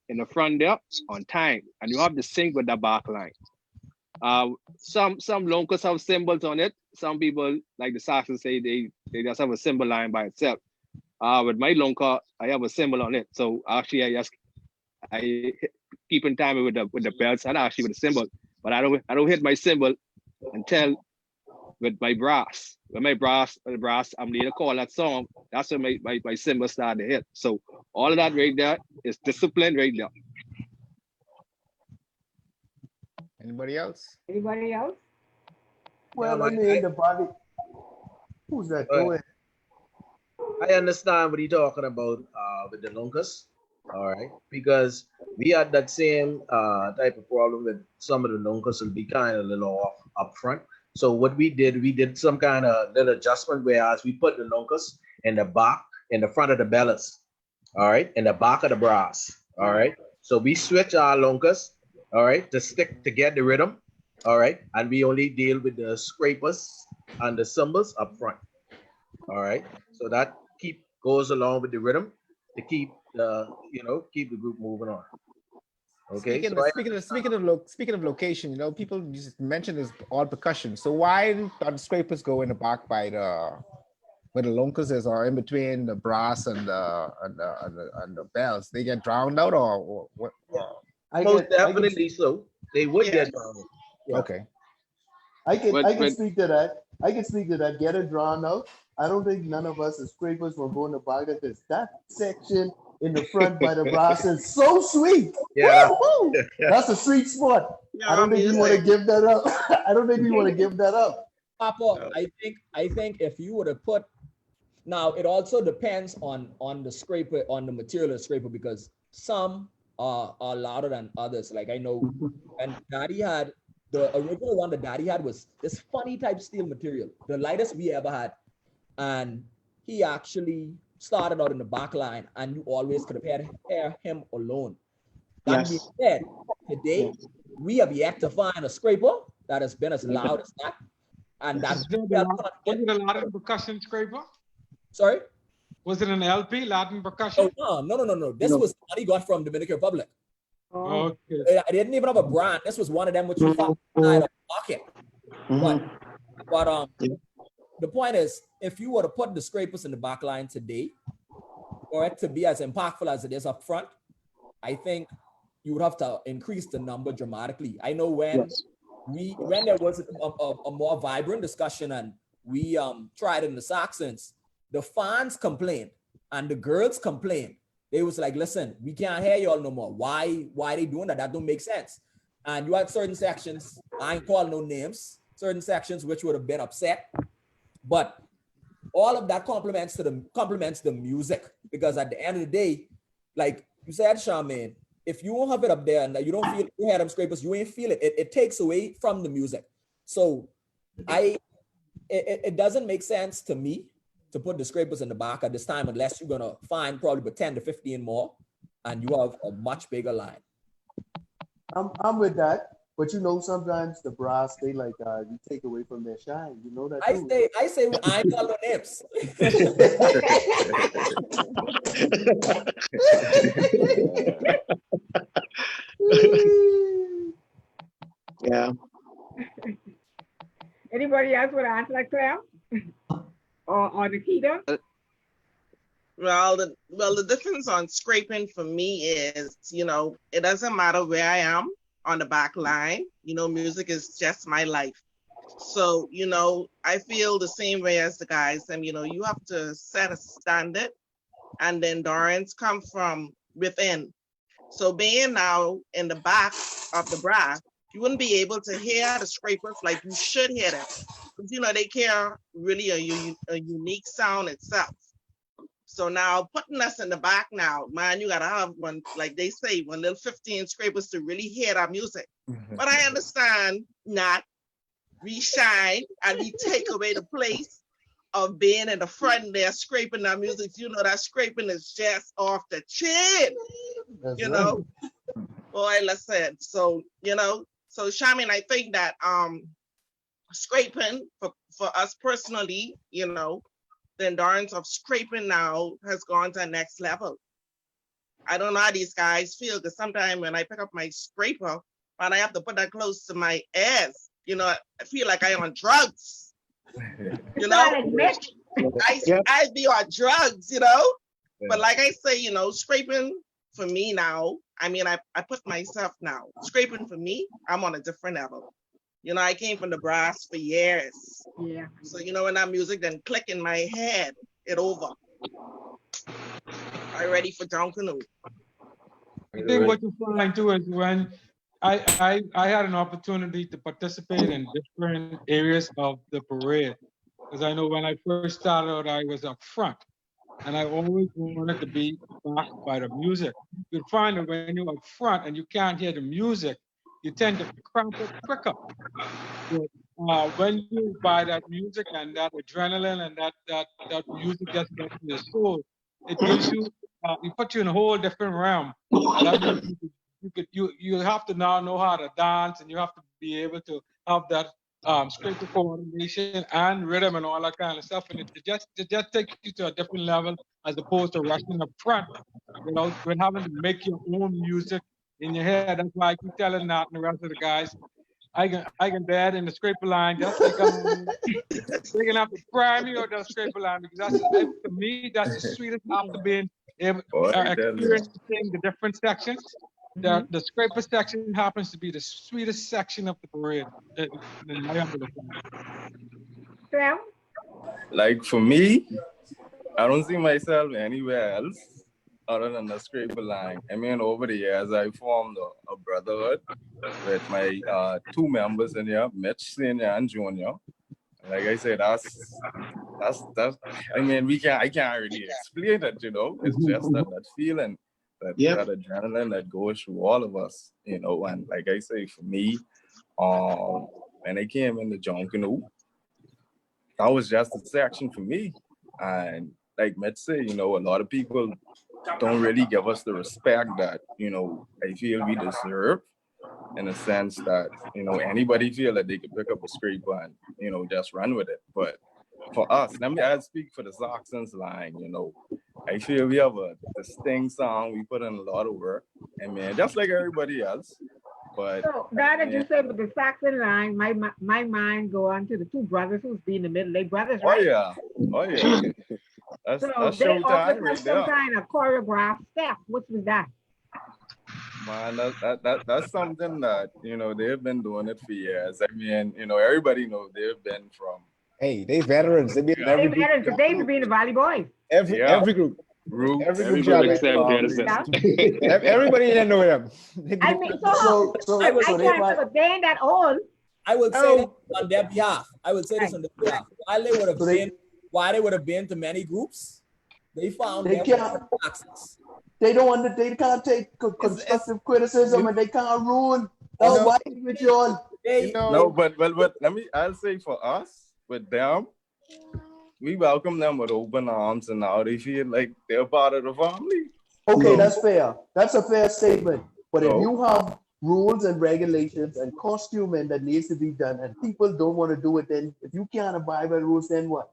in the front there on time. And you have to sync with the back line. Some longas have cymbals on it. Some people, like the Saxons, say they just have a cymbal line by itself. With my longa, I have a cymbal on it. So actually, I keep in time with the belts and actually with the cymbal. But I don't hit my cymbal until with my brass. When the brass, I'm going to call that song. That's when my cymbal start to hit. So all of that right there is discipline right there. Anybody else? Anybody else? Well, I mean, the body. Who's that? Go ahead. I understand what you're talking about with the longas, all right, because we had that same type of problem with some of the longas will be kind of a little off up front. So what we did some kind of little adjustment, whereas we put the longas in the back, in the front of the bellows, all right, in the back of the brass, all right. So we switch our longas, all right, to stick to get the rhythm, all right, and we only deal with the scrapers and the cymbals up front, all right. So that goes along with the rhythm to keep the group moving on. Okay, so Speaking of location, you know, people just mention this all percussion. So why do the scrapers go in the back by the where the lonkas is, or in between the brass and the bells? They get drowned out, or what? most definitely so. They would Yes. get drowned. Yeah. Okay. I can speak to that. I can speak to that. Get it drawn out. I don't think none of us as scrapers will go in the back of this. That section in the front by the brass is so sweet. Yeah. Woo-hoo! That's a sweet spot. I don't think you want to give that up. I don't think you want to give that up. Papa, I think if you were to put now, it also depends on the scraper, on the material of the scraper, because some are louder than others. Like I know when Daddy had the original one that Daddy had was this funny type steel material, the lightest we ever had. And he actually started out in the back line, and you always could have hear him alone. That being said, today we have yet to find a scraper that has been as loud as that. And that's was it a Latin percussion scraper? Sorry? Was it an LP, Latin percussion? Oh, no. This was the one he got from Dominican Republic. Okay. I didn't even have a brand. This was one of them which you found inside a pocket. But the point is, if you were to put the scrapers in the back line today, for it to be as impactful as it is up front, I think you would have to increase the number dramatically. I know when there was a more vibrant discussion and we tried in the Saxons, the fans complained and the girls complained. They was like, listen, we can't hear y'all no more. Why they doing that? That don't make sense. And you had certain sections, I ain't calling no names, certain sections which would have been upset. But all of that complements the music, because at the end of the day, like you said, Charmaine, if you don't have it up there and you don't feel you hear them scrapers, you ain't feel it. It takes away from the music. So it doesn't make sense to me to put the scrapers in the back at this time, unless you're gonna find probably 10 to 15 more, and you have a much bigger line. I'm with that, but you know sometimes the brass they like you take away from their shine. You know that. I say I call no names. Yeah. Anybody else want to answer that, Claire? Or Nikita? Well, the difference on scraping for me is, it doesn't matter where I am on the back line. Music is just my life. So, I feel the same way as the guys. And, you have to set a standard, and then endurance come from within. So being now in the back of the brass, you wouldn't be able to hear the scrapers like you should hear them. Because, they care really a unique sound itself. So now putting us in the back now, man, you got to have one, like they say, one little 15 scrapers to really hear that music. But I understand not. We shine and we take away the place of being in the front there scraping that music. That scraping is just off the chin. Boy, listen. So, so Charmaine, I think that scraping for us personally, the endurance of scraping now has gone to the next level. I don't know how these guys feel, because sometimes when I pick up my scraper and I have to put that close to my ears, I feel like I'm on drugs. I be on drugs, But like I say, scraping for me now, I put myself now, scraping for me, I'm on a different level. I came from the brass for years. Yeah. So, when that music then click in my head, it over. I'm ready for Junkanoo. I think what you find too is when I had an opportunity to participate in different areas of the parade. Because I know when I first started out, I was up front. And I always wanted to be back by the music. You'll find that when you're up front and you can't hear the music, you tend to cramp it quicker. But when you buy that music and that adrenaline and that music gets into your soul, it gives you, it puts you in a whole different realm. That means you have to now know how to dance, and you have to be able to have that scraper coordination and rhythm and all that kind of stuff. And it just takes you to a different level as opposed to rushing up front, with having to make your own music in your head. That's why I keep telling Nat and the rest of the guys, I can dad in the scraper line just like they're gonna have to pry me or the scraper line because to me that's the sweetest after being experiencing the different sections. The scraper section happens to be the sweetest section of the parade. In my humble opinion. Sam? Like for me, I don't see myself anywhere else other than the scraper line. I mean, over the years, I formed a brotherhood with my two members in here, Mitch Senior and Junior. Like I said, that's. I mean, I can't really explain it. It's just that feeling, that adrenaline that goes through all of us. And like I say, for me, when I came into Junkanoo, that was just a section for me. And like Mitch said, a lot of people don't really give us the respect that, I feel we deserve, in a sense that, anybody feel that they could pick up a scraper and, just run with it. But for us, I'll speak for the Saxons line, I feel we have a distinct sound. We put in a lot of work. I mean, just like everybody else. But so now that you said with the Saxon line, my mind go on to the two brothers who's be in the middle. They brothers, right? Oh yeah. That's so that's they showtime often right have some there. kind of choreographed step. What was that? Man, that's something that they've been doing it for years. I mean, everybody knows they've been from. Hey, they veterans. They've been in every group. Veterans, they used to be in the Valley Boys. Every group. Every group everybody didn't know them. I mean, so I can't band that old. I would say this on their behalf. I would say this on their behalf. Why they would have been to many groups, they found they can't take constructive criticism and they can't ruin. Oh, why with y'all? No, but I'll say for us with them, we welcome them with open arms, and now they feel like they're part of the family. Okay, that's fair. That's a fair statement. But if you have rules and regulations and costuming that needs to be done, and people don't want to do it, then if you can't abide by the rules, then what?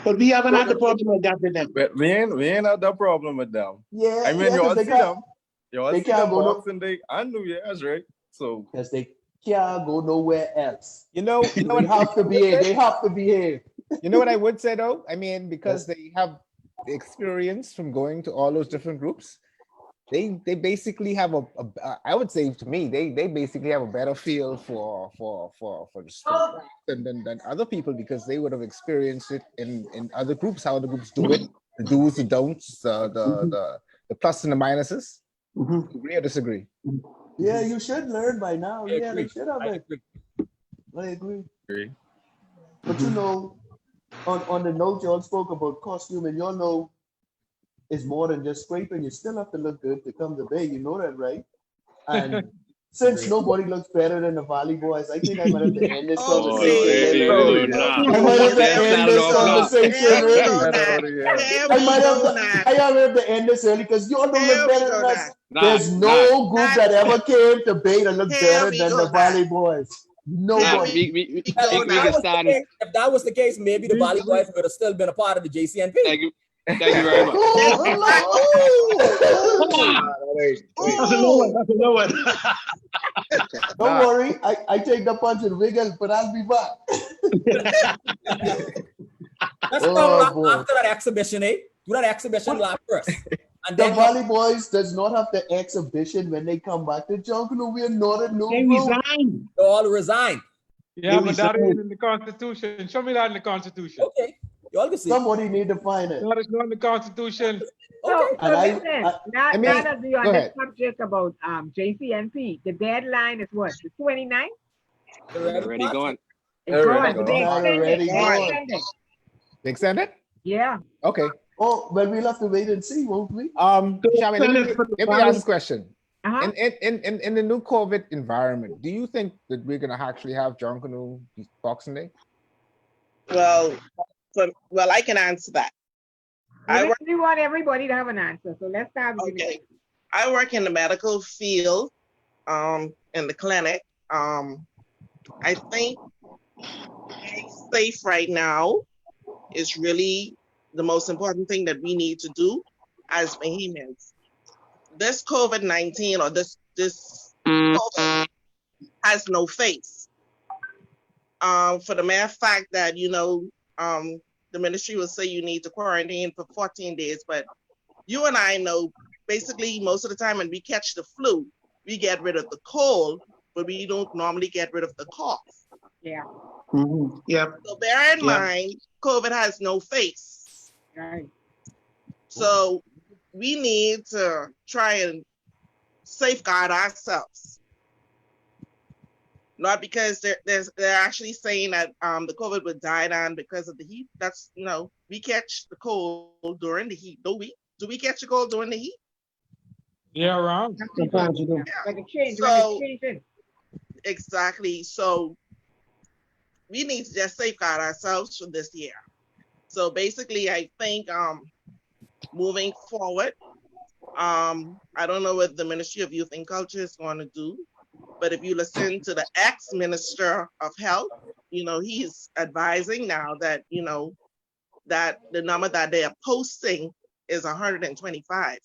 But we haven't had the problem with that with them. But we ain't had that problem with them. Yeah, I mean, you all see them. You all they see them can't go Boxing Day and New Year's, right? So because they can't go nowhere else. You know they have to behave. They have to behave. You know what I would say though? I mean, because they have the experience from going to all those different groups, they basically have I would say to me, they basically have a better feel for the sport than other people, because they would have experienced it in other groups, how the groups do it, the do's, the don'ts, the plus and the minuses. Agree or disagree? Yeah, you should learn by now. Yeah, they should have it. I agree. But on the note y'all spoke about costume, and y'all know it's more than just scraping. You still have to look good to come to Bay. You know that, right? And since nobody looks better than the Valley Boys, I think I might have to end this conversation. I might have to end this conversation. I have to end this early because y'all don't look better than us. There's no group that ever came to Bay that looked better than the Valley Boys. Nobody. If that was the case, maybe the Valley Boys would have still been a part of the JCNP. Thank you very much. That's a low one. Don't worry, I take the punch and wiggle, but I'll be back. Let's come after that exhibition, eh? Do that exhibition lap first. And the Valley Boys does not have the exhibition when they come back to Junkanoo. We are not a new They resign. They all resign. Yeah, but that is in the Constitution. Show me that in the Constitution. Okay. You all can see. Somebody need to find it. That is not in the Constitution. So listen, now that we are on the subject about JCNP, the deadline is what? The 29th? Already going. It's going. They extended? Yeah. Okay. Oh, well, we'll have to wait and see, won't we? Shami, let me ask a question. In the new COVID environment, do you think that we're gonna actually have Junkanoo Boxing Day? Well, I can answer that. We want everybody to have an answer, so let's start with you. I work in the medical field, in the clinic. I think being safe right now is really the most important thing that we need to do as Bahamians. this COVID-19 or this COVID has no face. For the mere fact that, the ministry will say you need to quarantine for 14 days, but you and I know basically most of the time when we catch the flu, we get rid of the cold, but we don't normally get rid of the cough. Yeah. Yep. So bear in Yep. mind, COVID has no face. Right. So we need to try and safeguard ourselves. Not because they're actually saying that the COVID would die down because of the heat. That's, we catch the cold during the heat. Do we catch the cold during the heat? Yeah, around. Sometimes you do. When it change, So- when it changes. Exactly. So we need to just safeguard ourselves for this year. So basically, I think moving forward, I don't know what the Ministry of Youth and Culture is going to do, but if you listen to the ex-Minister of Health, he's advising now that, that the number that they are posting is 125.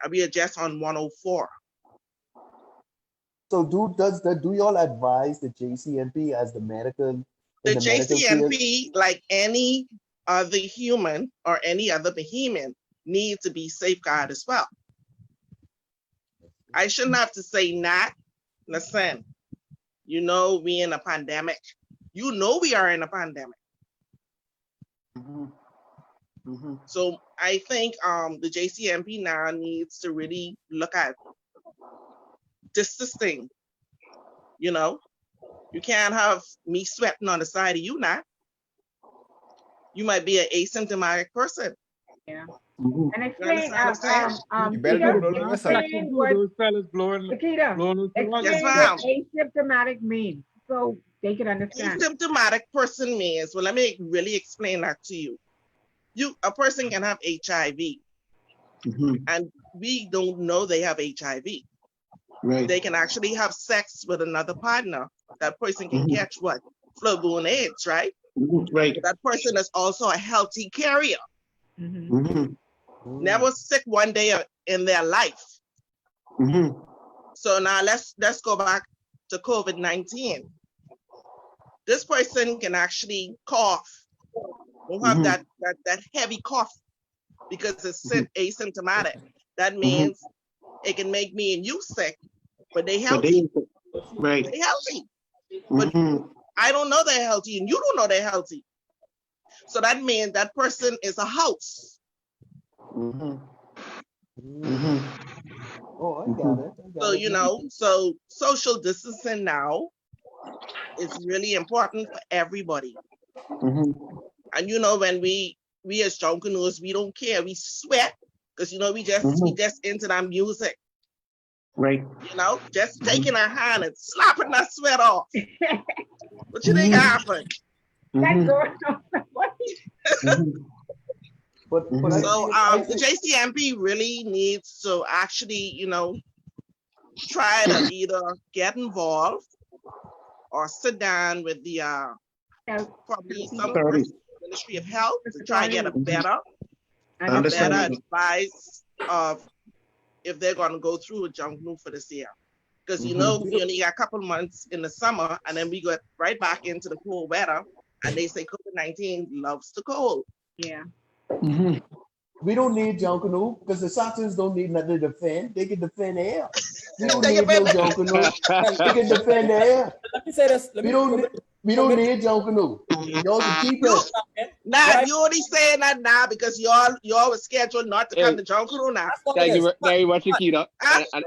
And we are just on 104. So do y'all advise the JCMP as the medical? The in medical field? JCMP, like any other human or any other behemoth, need to be safeguarded as well. I shouldn't have to say not. Listen, we in a pandemic. We are in a pandemic. So I think the JCMP now needs to really look at desisting. You can't have me sweating on the side of you now. You might be an asymptomatic person. Yeah. Mhm. And You explain, understand what I'm saying? You better Peter, don't know what's up. explain what, Those fellas blowing Nikita, those explain Yes, what ma'am. asymptomatic means so they can understand. Asymptomatic person means, well, let me really explain that to you. A person can have HIV Mhm. and we don't know they have HIV. Right. They can actually have sex with another partner. That person can Mhm. catch what? Bloodborne AIDS, right? Mhm. Right. But that person is also a healthy carrier. Mhm. Mhm. Never sick one day in their life. Mhm. So now let's go back to COVID-19. This person can actually cough, won't have Mhm. that heavy cough because it's Mhm. asymptomatic. That means it can make me and you sick, but they But healthy. right. They healthy. But Mhm. I don't know they're healthy and you don't know they're healthy. So that means that person is a house. Mhm. Mhm. Oh, I got it. I got So, it. so social distancing now is really important for everybody. Mhm. And when we as Junkanooers, we don't care. We sweat because we Mhm. just into that music. Right. Just taking our hand and slapping that sweat off. What you think Mhm. happened? That Mhm. goes on. Mhm. But Mhm. I So think I the think JCMP really needs to actually, try to either get involved or sit down with the probably some Sorry. person in the Ministry of Health to try and get a better Understand. advice of if they're going to go through with Junkanoo for this year. Because we only got a couple months in the summer and then we got right back into the cold weather and they say COVID-19 loves the cold. Yeah. Mhm. we don't need Junkanoo because the Soxers don't need nothing to defend. They can defend the air. We don't They need can no Junkanoo. They can defend the air. Let me say this. We don't need Junkanoo. Y'all can keep it. Nah, you only saying that now because y'all was scheduled not to come to Junkanoo now. Thank you very much, Nikita. Huh? And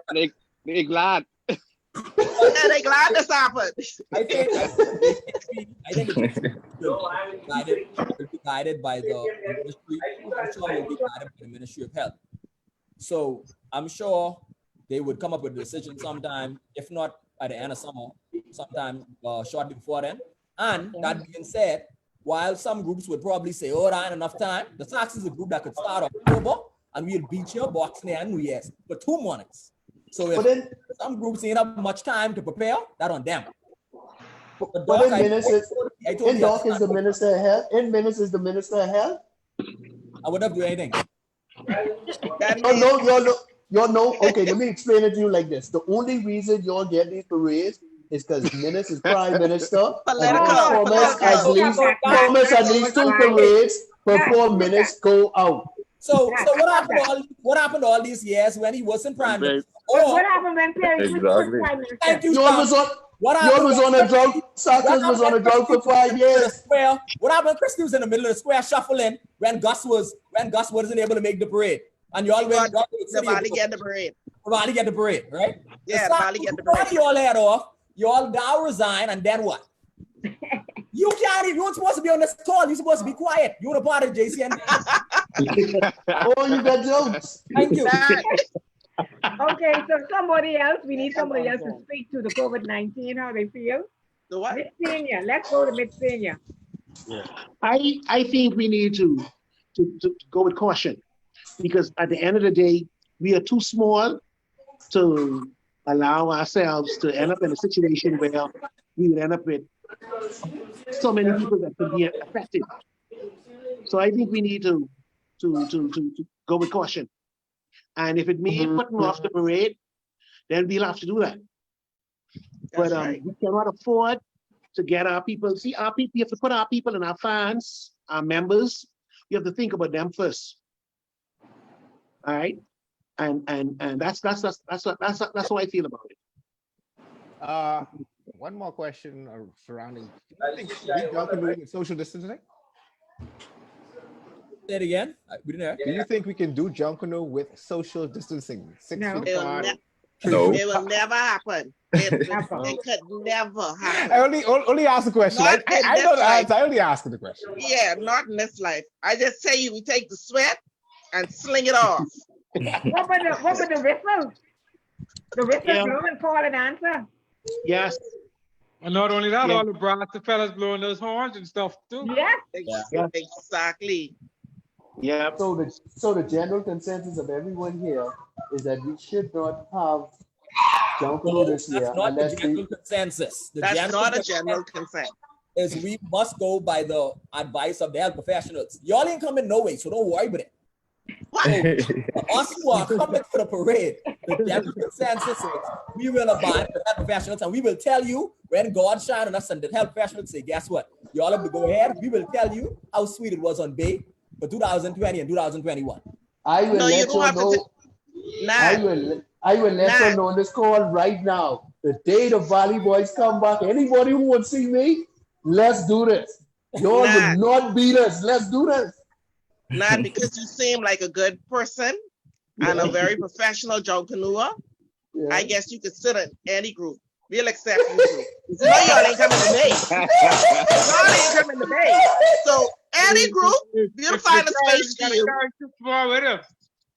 they glad. Yeah, they glad this happened. I think the will be guided by the ministry. I'm sure will be guided by the Ministry of Health. So I'm sure they would come up with a decision sometime, if not at the end of summer, sometime shortly before then. And that being said, while some groups would probably say, oh, there ain't enough time, the Sox is a group that could start October and we'll beat your Boxing Day and New Year's for 2 mornings. So if But then, some groups ain't have much time to prepare, that on them. but then ministers, and Doc is the minister of health. And Minister is the minister of health. I would not do anything. That Oh means no, y'all know. y'all know. Okay, let me explain it to you like this. The only reason y'all get these parades is because Menace is prime minister, and Political, promise at least 2 parades before Menace go out. So what happened all these years when he wasn't prime minister? What happened when Perry was Exactly. prime minister? Thank you, Y'all was on. What Y'all happened was when on a drought. Soccer was on a drought for 5 years. What happened when Christie was in the middle of the square shuffling when Gus wasn't able to make the parade? And y'all went the Valley get the parade. Valley get the parade, right? Yeah, the Valley get the parade. Y'all head off, y'all now resign, and then what? You can't even, you weren't supposed to be on this call. You're supposed to be quiet. You're a part of JCN. Oh, you got jokes. Thank you. Okay, so somebody else, we need somebody else to speak to the COVID-19, how they feel. The what? Miss Senior, let's go to Miss Senior. Yeah. I think we need to go with caution, because at the end of the day, we are too small to allow ourselves to end up in a situation where we would end up with so many people that could be affected. So I think we need to go with caution. And if it means putting off the parade, then we'll have to do that. But we cannot afford to get our people. See, our people, we have to put our people and our fans, our members, you have to think about them first. All right? And that's how I feel about it. One more question surrounding, do you think Junkanoo with social distancing? Say it again. We didn't hear. Do you think we can do Junkanoo with social distancing? 6 No. feet apart? No. It will never happen. It could never happen. I only ask the question. Not I in know this the life. answer. I only ask the question. Yeah, not in this life. I just tell you, we take the sweat and sling it off. What about the whistle? The whistle blow and call and answer. Yes. And not only that, all the brass fellas blowing those horns and stuff too. Yeah. Exactly. Yeah. So the general consensus of everyone here is that we should not have Junkanoo this year. That's not the general consensus. That's not a general consensus. Is we must go by the advice of the health professionals. Y'all ain't coming no way, so don't worry about it. So, us who are coming to the parade, the general consensus is we will abide the health professionals, and we will tell you when God shine on us, and the health professionals say, guess what? Y'all have to go ahead. We will tell you how sweet it was on Bay for 2020 and 2021. I will let you know. I will let you know on this call right now. The day the Valley Boys come back, anybody who wants to see me, let's do this. Y'all would not beat us. Let's do this. Not because you seem like a good person and a very professional Junkanooer. Yeah. I guess you could sit in any group. We'll accept you too. No, y'all ain't coming to me. Y'all ain't coming to me. So any group, we'll find a space for you. Yeah.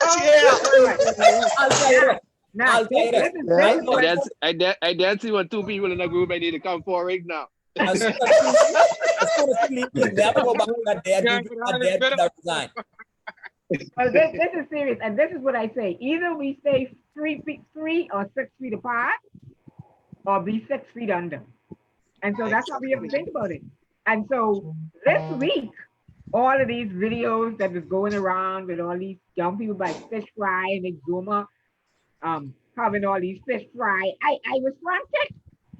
I'll tell you that. I'll tell you that. I didn't see when 2 people in a group. I need to come forward now. As soon as you never go back to that dead that resign. Well, this is serious, and this is what I say. Either we stay 3 or 6 feet apart, or be 6 feet under. And so that's how we have to think about it. And so this week, all of these videos that was going around with all these young people by fish fry and Exuma, having all these fish fry, I was frantic.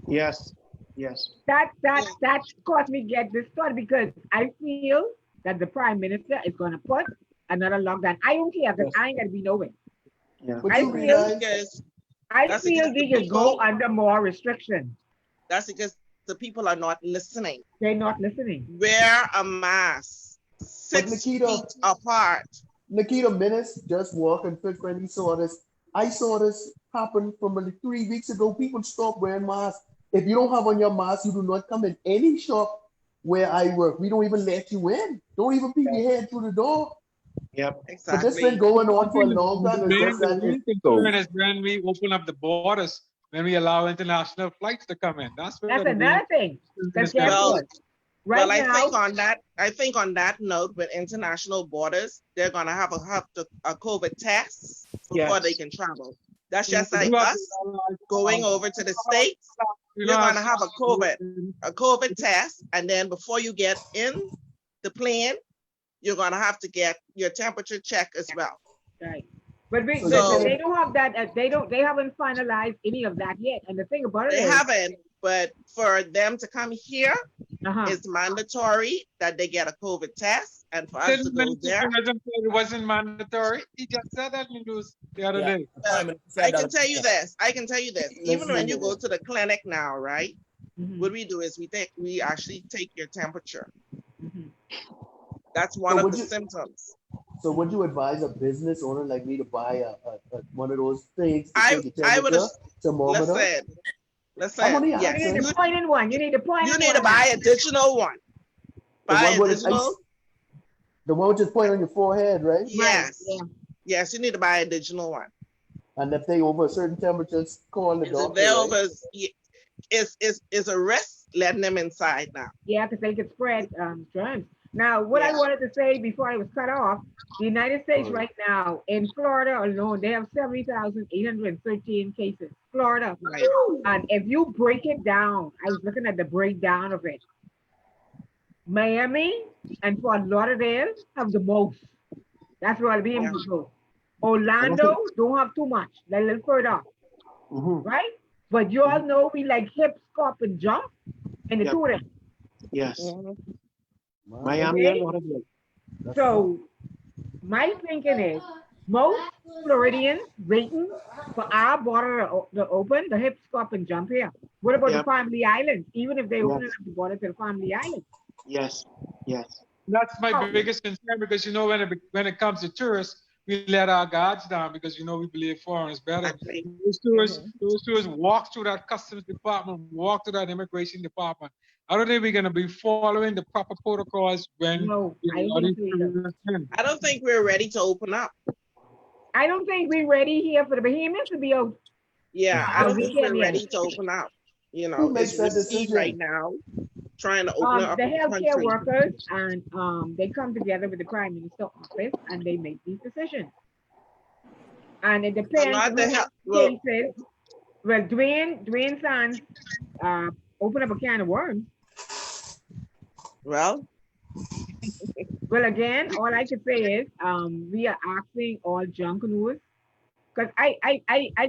Yes. That caused me to get this thought, because I feel that the prime minister is going to put another lockdown. I don't care, because I ain't going to be nowhere. Yeah. I feel they can go under more restrictions. That's because the people are not listening. They're not listening. Wear a mask. 6 feet apart. Nikita Menace just walking fit when he saw this. I saw this happen from like 3 weeks ago. People stopped wearing masks. If you don't have on your mask, you do not come in any shop where I work. We don't even let you in. Don't even peek your head through the door. Yep, exactly. But this been going on for a long time. The concern is when we open up the borders, when we allow international flights to come in. That's another thing. Well, I think on that note, with international borders, they're gonna have a COVID test before they can travel. That's just like us going over to the States. You're gonna have a COVID test, and then before you get in the plane, you're gonna have to get your temperature check as well. Right. But they don't have that. They haven't finalized any of that yet. And the thing about it They is, haven't, but for them to come here, it's mandatory that they get a COVID test, and for us to go there. It wasn't mandatory. He just said that in news the other day. I can tell you this. Even when you go to the clinic now, right? What we do is we actually take your temperature. That's one of the symptoms. So would you advise a business owner like me to buy one of those things? I would thermometer? Listen. Yes. You need a point in one. You need to buy a digital one. Buy a digital. The one with just point on your forehead, right? Yes. Yeah. Yes, you need to buy a digital one. And if they over a certain temperature, call the doctor. They're over. It's a risk letting them inside now. Yeah, because they could spread germs. Now, what I wanted to say before I was cut off, the United States right now, in Florida alone, they have 70,813 cases. Florida. Right. And if you break it down, I was looking at the breakdown of it. Miami and Fort Lauderdale have the most. That's where I'll be able to go. Orlando don't have too much. They're a little further up. Right? But you all know we like hip, skop, and jump in the tourist. Yes. Miami and Lauderdale. So my thinking is most Floridians waiting for our border to open, the hip, skop, and jump here. What about the Family Islands? Even if they open up the border to the Family Islands. Yes. That's my biggest concern because when it comes to tourists, we let our guards down because we believe foreign is better. Those tourists walk through that customs department, walk through that immigration department. I don't think we're going to be following the proper protocols when I don't think we're ready to open up. I don't think we're ready here for the Bahamians to be open. Yeah, I don't think we're ready to open up. It's risky right now. Trying to open up the healthcare workers, and they come together with the Prime Minister office and they make these decisions. And it depends on the cases. Well, Dwayne Sands open up a can of worms. Well, again, all I can say is we are asking all Junkanoos, because I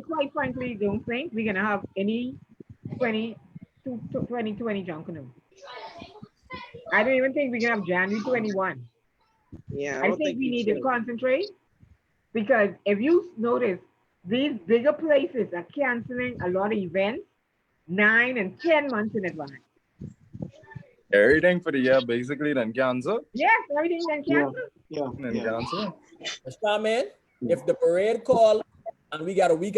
quite frankly don't think we're gonna have any 2020 Junkanoo. I don't even think we can have January 21. Yeah, I think we need to concentrate, because if you notice, these bigger places are canceling a lot of events 9 and 10 months in advance. Everything for the year basically then cancel. Yes, everything then cancel. Cancel. Man, if the parade call and we got a week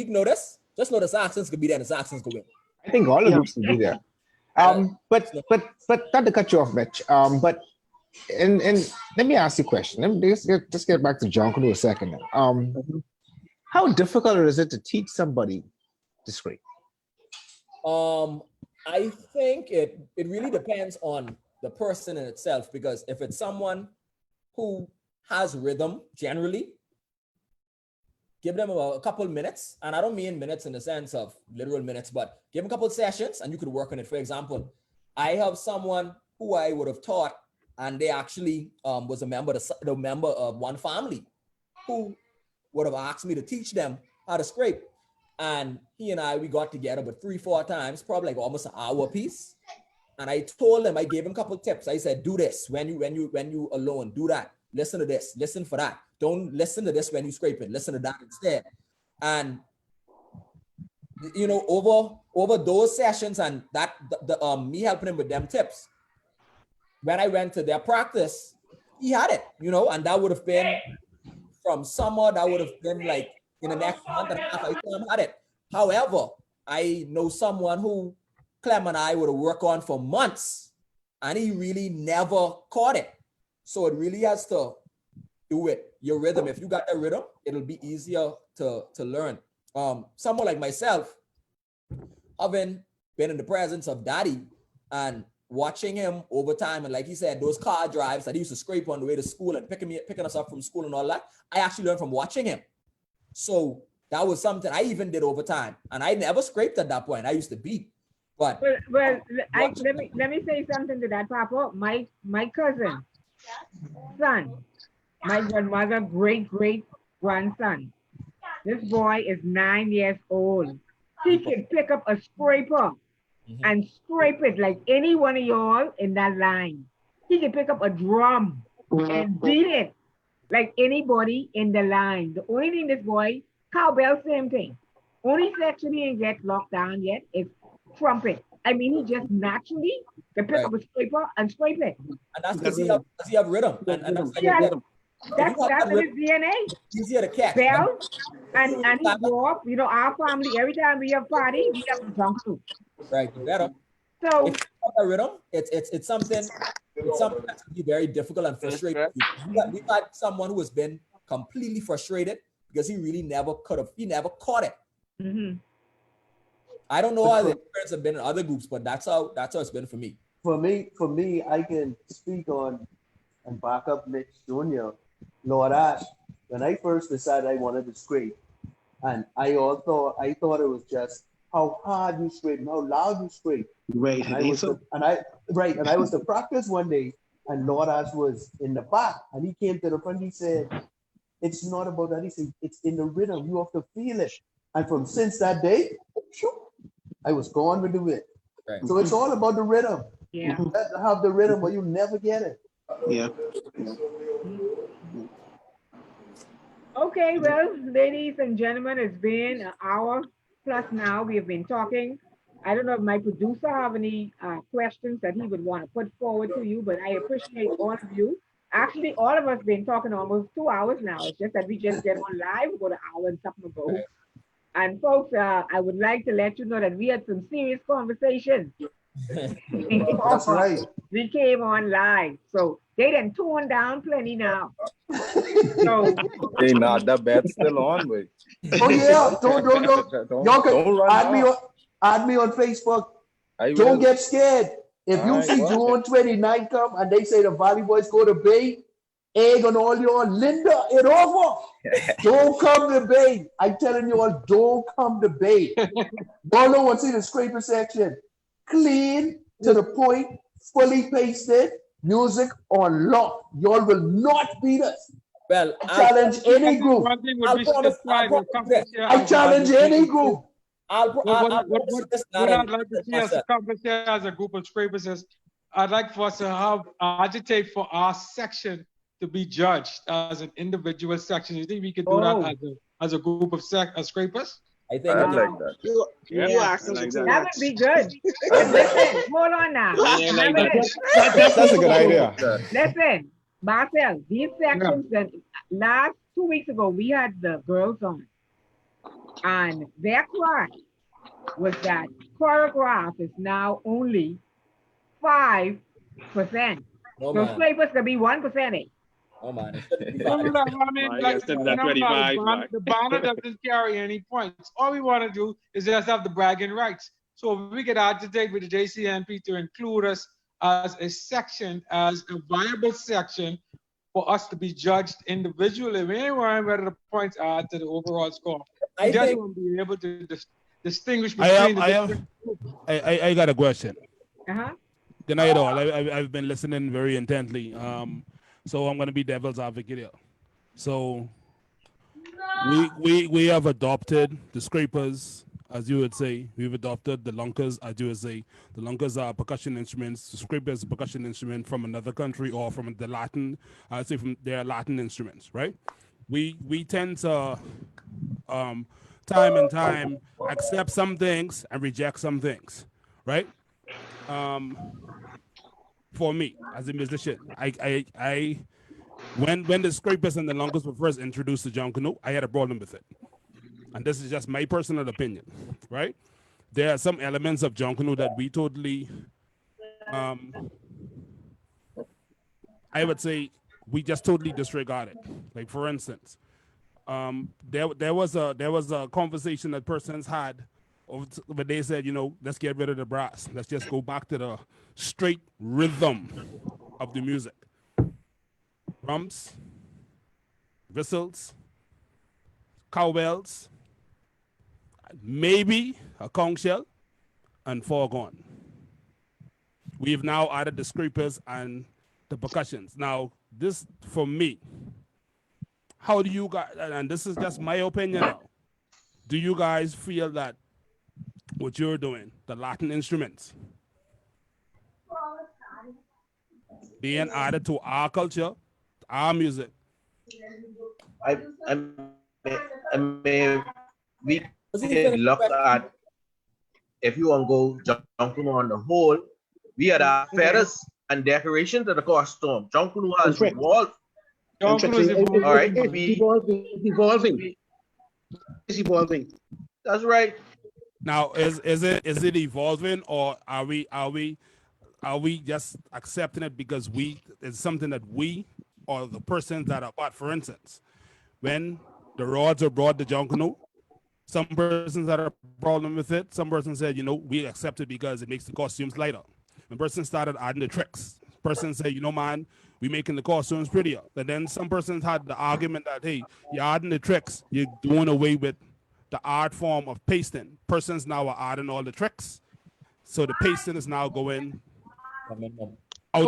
notice, just know the Saxons could be there and the Saxons could win. I think all of us should be there. But not to cut you off, Mitch. But and let me ask you a question. Let me just get back to Junkanoo a second. How difficult is it to teach somebody to scrape? I think it really depends on the person in itself, because if it's someone who has rhythm, generally, give them a couple minutes, and I don't mean minutes in the sense of literal minutes, but give them a couple sessions and you could work on it. For example, I have someone who I would have taught, and they actually was a member of one family who would have asked me to teach them how to scrape. And he and we got together but 3-4 times, probably like almost an hour piece. And I told him, I gave him a couple tips. I said, do this when you alone, do that. Listen to this, listen for that. Don't listen to this when you scraping, listen to that instead. And over those sessions and that me helping him with them tips, when I went to their practice, he had it, and that would have been from summer, that would have been like in the next month and a half, I had it. However, I know someone who Clem and I would have worked on for months, and he really never caught it. So it really has to do with your rhythm. If you got that rhythm, it'll be easier to learn. Someone like myself, having been in the presence of Daddy and watching him over time, and like he said, those car drives that he used to scrape on the way to school and picking us up from school and all that, I actually learned from watching him. So that was something I even did over time, and I never scraped at that point. I used to beat. But let me say something to that, Papa. My cousin son, my grandmother, great grandson. This boy is 9 years old. He can pick up a scraper and scrape it like any one of y'all in that line. He can pick up a drum and beat it like anybody in the line. The only thing this boy, cowbell, same thing. Only section he ain't get locked down yet is trumpet. I mean, he just naturally can pick Right. up a scraper and scrape it. And that's because he have rhythm. And that's like Yeah, that. that's in his DNA. Easier to catch. Bells, and he grew up, our family, every time we have party, we have some Junkanoo. Right, you better. So if you have a rhythm, it's something that can be very difficult and frustrating. We've had someone who has been completely frustrated because he really never caught it. Mm-hmm. I don't know how the experience have been in other groups, but that's how it's been for me. For me, I can speak on and back up Mitch Jr. Lord Ash, when I first decided I wanted to scrape, and I thought it was just how hard you scrape and how loud you scrape. Right. And I was to practice one day, and Lord Ash was in the back, and he came to the front. He said, "It's not about that." He said, "It's in the rhythm. You have to feel it." And since that day, I was gone with the wind. Right. So it's all about the rhythm. Yeah. You have to have the rhythm, but you never get it. Yeah. Okay, well, ladies and gentlemen, it's been an hour plus now. We have been talking. I don't know if my producer have any questions that he would want to put forward to you, but I appreciate all of you. Actually, all of us been talking almost 2 hours now. It's just that we just get on live about an hour and something ago. And folks, I would like to let you know that we had some serious conversations. That's right. We came on live, so they done tone down plenty now. So Hey, nah, that bet's still on, wait. Oh yeah, don't y'all can run add me on Facebook. I will. Don't get scared. If you Alright, see well. June 29 come and they say the Valley Boys go to Bay, egg on all y'all, Linda it over. Don't come to Bay. I'm telling you all, don't come to Bay. Y'all know what's in the scraper section. Clean to the point, fully pasted, music on lock. Y'all will not beat us. Well, I challenge any group. I challenge any group. What I'd like to see us accomplish here as a group of scrapers is I'd like for us to agitate for our section to be judged as an individual section. You think we could do that as a group of scrapers? I think I like that. You asking that too would much. be good. Listen, hold on now. That's a good idea. Listen, Marcel, these sections that last 2 weeks ago we had the girls on, and their cry was that choreograph is now only 5%. Oh, So man. scrapers could be 1%. Oh man. The banner doesn't carry any points. All we want to do is just have the bragging rights. So we could agitate with the JCNP to include us as a section, as a viable section for us to be judged individually. We ain't worrying whether the points add to the overall score. We just want to be able to distinguish between I got a question. Uh-huh. Good night, all. I've been listening very intently. So I'm going to be devil's advocate here. So we have adopted the scrapers, as you would say. We've adopted the lunkers, as you would say. The lunkers are percussion instruments. The scrapers are a percussion instrument from another country or from the Latin, I'd say from their Latin instruments, right? We tend to time and time accept some things and reject some things, right? For me as a musician, when the scrapers and the lunkers were first introduced to Junkanoo, I had a problem with it. And this is just my personal opinion, right? There are some elements of Junkanoo that we totally, I would say, we just totally disregarded. Like for instance, there was a conversation that persons had, but they said, let's get rid of the brass. Let's just go back to the straight rhythm of the music. Drums, whistles, cowbells, maybe a conch shell, and foghorn. We've now added the scrapers and the percussions. Now, this, for me, how do you guys, and this is just my opinion now, do you guys feel that what you're doing, the Latin instruments, being added to our culture, our music? I mean, we can look at, if you want to go jumping on the whole, we had our feathers and decorations of the costume. Junkanoo has evolved. Junkanoo is evolving. All right, It's evolving. It's evolving. That's right. Now, is it evolving, or are we just accepting it because it's something that we or the persons that are part? For instance, when the rods are brought to Junkanoo, some persons had a problem with it. Some persons said, we accept it because it makes the costumes lighter. When persons started adding the tricks, persons said, man, we making the costumes prettier. But then some persons had the argument that, hey, you're adding the tricks, you're doing away with the art form of pasting. Persons now are adding all the tricks, so the pasting is now going out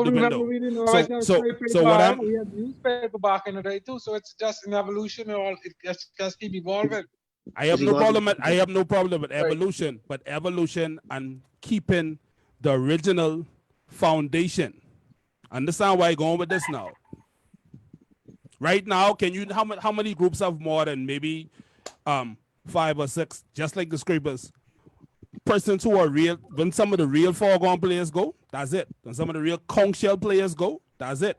the window. We didn't know So what I'm, we had newspaper back in the day too. So it's just an evolution, and all it just keep evolving. I have no problem with evolution, but evolution and keeping the original foundation. Understand why I'm going with this now? Right now, can you how many groups have more than maybe 5 or 6, just like the Scrapers? Persons who are real, when some of the real foregone players go, that's it. When some of the real conch shell players go, that's it.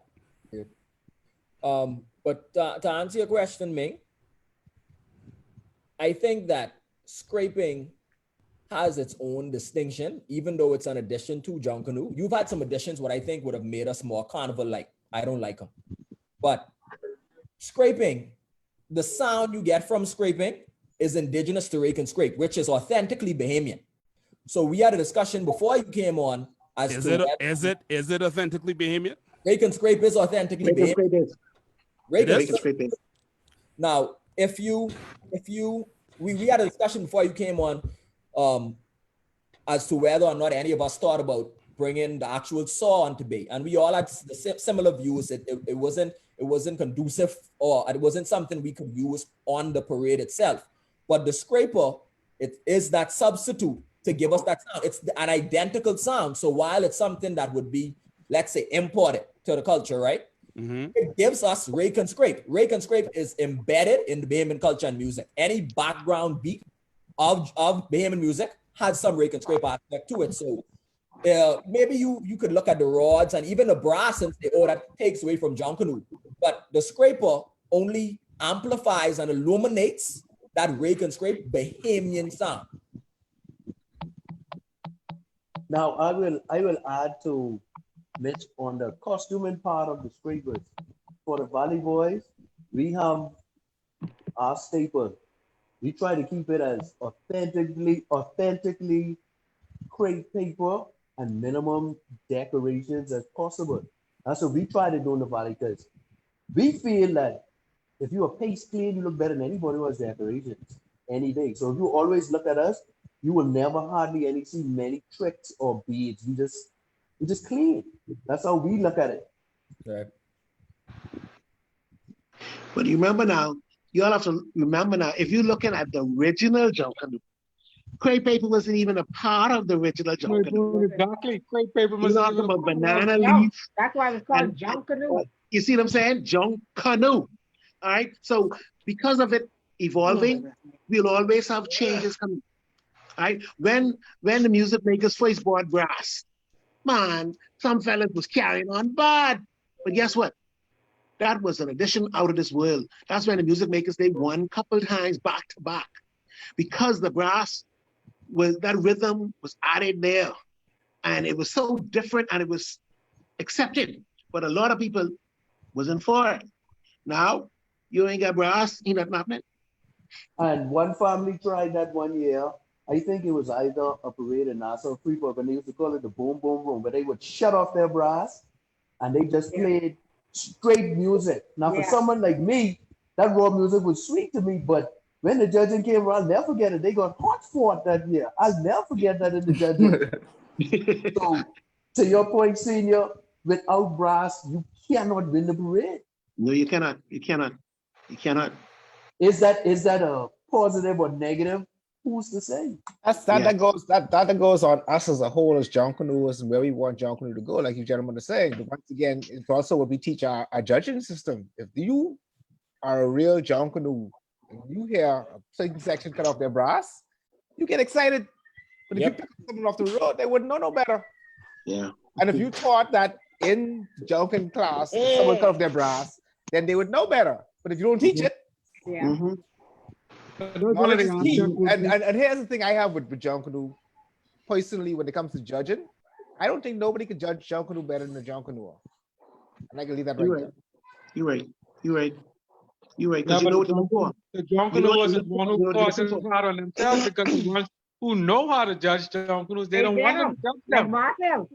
But to answer your question, Ming, I think that scraping has its own distinction, even though it's an addition to Junkanoo. You've had some additions what I think would have made us more carnival-like. I don't like them. But scraping, the sound you get from scraping is indigenous to rake and scrape, which is authentically Bahamian. So we had a discussion before you came on as is to it authentically Bahamian? Rake and scrape is authentically Bahamian. Rake and scrape is. Now, we had a discussion before you came on as to whether or not any of us thought about bringing the actual saw onto Bay, and we all had the similar views. It wasn't conducive, or it wasn't something we could use on the parade itself. But the scraper, it is that substitute to give us that sound. It's an identical sound. So while it's something that would be, let's say, imported to the culture, right? Mm-hmm. It gives us rake and scrape. Rake and scrape is embedded in the Bahamian culture and music. Any background beat of Bahamian music has some rake and scrape aspect to it. So maybe you could look at the rods and even the brass and say, oh, that takes away from Junkanoo. But the scraper only amplifies and illuminates that rake and scrape Bahamian sound. Now I will add to Mitch on the costuming part of the Scrapers. For the Valley Boys, we have our staple. We try to keep it as authentically crepe paper and minimum decorations as possible. That's what we try to do in the Valley, because we feel that if you are paste clean, you look better than anybody who has decorations any day. So if you always look at us, you will never hardly see many tricks or beads. We just clean. That's how we look at it. Right. But you remember now, you all have to remember now, if you're looking at the original Junkanoo, crepe paper wasn't even a part of the original Junkanoo. Exactly. Crepe paper was talking about banana leaf. That's why it's called Junkanoo. You see what I'm saying? Junkanoo. All right. So because of it evolving, we'll always have changes coming. All right. When the music makers first bought brass, man, some fellas was carrying on bad. But guess what? That was an addition out of this world. That's when the music makers, they won couple times back to back, because the brass that rhythm was added there, and it was so different and it was accepted. But a lot of people wasn't for it. Now you ain't got brass, you not happening. And one family tried that one year. I think it was either a parade in Nassau Freeport, and they used to call it the boom boom room, but they would shut off their brass and they just played straight music. Now for someone like me, that raw music was sweet to me, but when the judging came around, I'll never forget it. They got hot for it that year. I'll never forget that in the judging. So to your point, Senior, without brass, you cannot win the parade. No, you cannot. You cannot. You cannot. Is that a positive or negative? Who's to say? That goes on us as a whole as Junkanoo and where we want Junkanoo to go, like you gentlemen are saying. But once again, it's also what we teach our judging system. If you are a real Junkanoo and you hear a certain section cut off their brass, you get excited. But if you pick up someone off the road, they wouldn't know no better. Yeah. And if you taught that in Junkin class, if someone cut off their brass, then they would know better. But if you don't teach it, knowledge is key. And here's the thing I have with Junkanoo, personally, when it comes to judging, I don't think nobody could judge Junkanoo better than the Junkanoo. And I can leave that right there. You're right. Because you know what you're for. The Junkanoo wasn't one who caused it hard on themselves because the ones who know how to judge Junkanoos, they don't want them to judge them.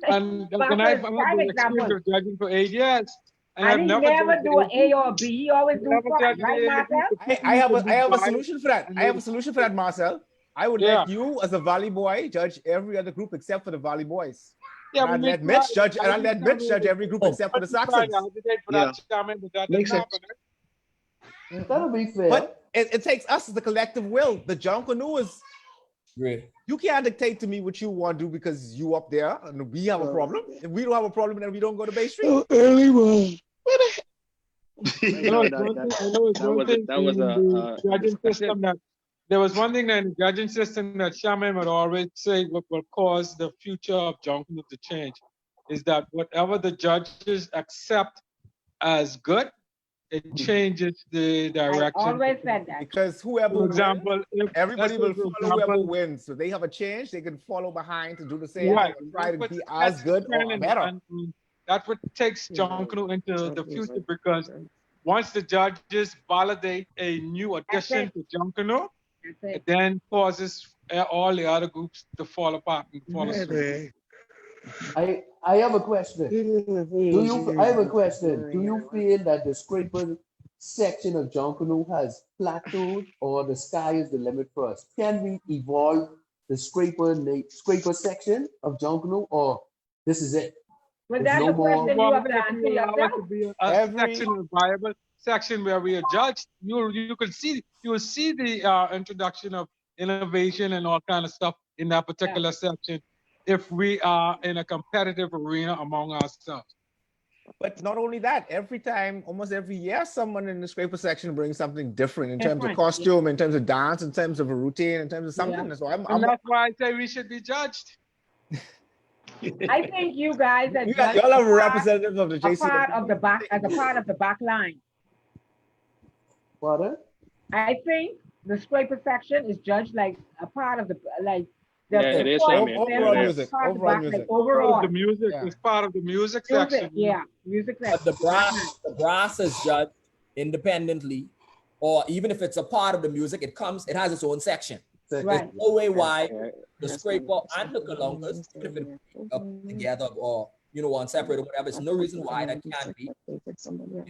And I've had the experience of judging for 8 years. And he never do an A or B. He always do front, right, Marcel? I have a solution for that. I have a solution for that, Marcel. I would let you, as a Valley boy, judge every other group except for the Valley boys. Yeah, and I'd let Mitch judge. And I'd let Mitch judge every group except for the Saxons. Makes sense. That'll be fair. But it takes us as the collective will. The Junkanoo is. Great. You can't dictate to me what you want to do because you up there and we have a problem. If we don't have a problem, then we don't go to Bay Street. Early one. There was one thing that in the judging system that Shaman would always say what will cause the future of Junkanoo to change is that whatever the judges accept as good, it changes the direction. I always said that. Because whoever, for example, everybody will follow whoever wins. So they have a change, they can follow behind to do the same and try to be as good or better. And that's what takes Junkanoo into the future, because once the judges validate a new addition to Junkanoo, it then causes all the other groups to fall apart and fall asleep. I have a question. I have a question. Do you feel that the scraper section of Junkanoo has plateaued, or the sky is the limit for us? Can we evolve the scraper section of Junkanoo, or this is it? Well, that's the question you have to answer yourself. Section, a viable section where we are judged. You will see the introduction of innovation and all kind of stuff in that particular section, if we are in a competitive arena among ourselves. But not only that, every time, almost every year, someone in the scraper section brings something different in terms of costume, in terms of dance, in terms of a routine, in terms of something. So and that's why I say we should be judged. I think you guys are y'all have a representative of the JC. A part of the back, as a part of the back line. What? I think the scraper section is judged like a part of the it is overall music. Overall, the music is part of the music section. Music section. But the brass is judged independently, or even if it's a part of the music, it has its own section. Right. There's no way why the scraper and the kalunkas, even if it's up together or on separate or whatever, there's no reason why that can't be.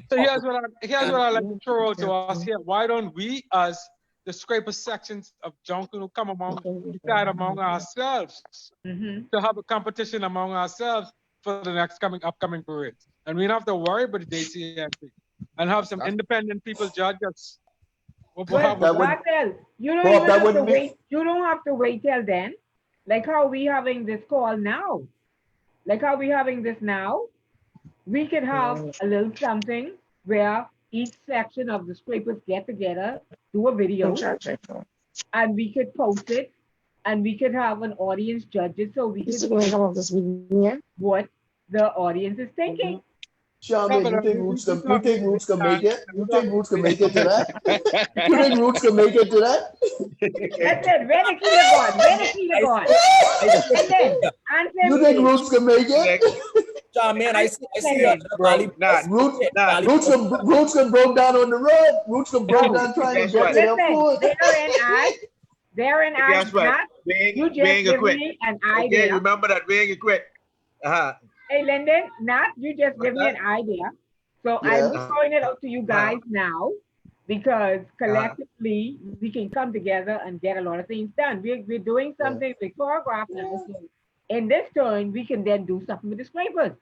So here's what I like to throw to us here. Why don't we, as the scraper sections of Junkanoo, decide among ourselves to have a competition among ourselves for the next upcoming parades, and we don't have to worry about the JCMP, and have some independent people judge us. You don't have to wait till then. Like how we having this call now. Like how we having this now. We could have a little something where each section of the scrapers get together, do a video, and we could post it, and we could have an audience judge it, so we could see what the audience is thinking. Shaman, you think Roots can make it? You think Roots can make it to that? You think Roots can make it to that? That's it. Where the key gone? Where the key gone? You think Roots can make it? Man, I see Roots can broke down on the road. Roots can broke down trying to get to their foot. Darren, you just give me an idea. Okay, remember that we ain't quit. Hey, Lyndon, you just give me an idea. So I'm throwing it out to you guys now, because collectively we can come together and get a lot of things done. We're doing something with choreographed. In this turn, we can then do something with the scrapers.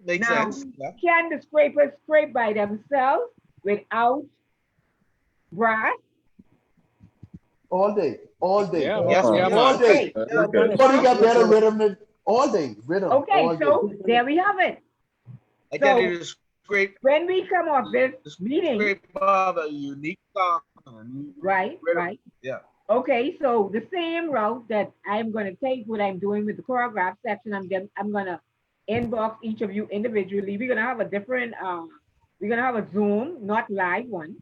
Makes sense. Can the scrapers scrape by themselves without brass? All day, all day. Yeah, Yes, yeah, we all man. day. Okay. Nobody got better rhythm than all day. Rhythm, all Okay, day. so there we have it. I tell you, So the scrape, when we come off this the meeting, scrape of a unique song. right, Rhythm. right. Yeah. Okay, so the same route that I'm going to take what I'm doing with the choreograph section, I'm going to inbox each of you individually. We're going to have a different, we're going to have a Zoom, not live one,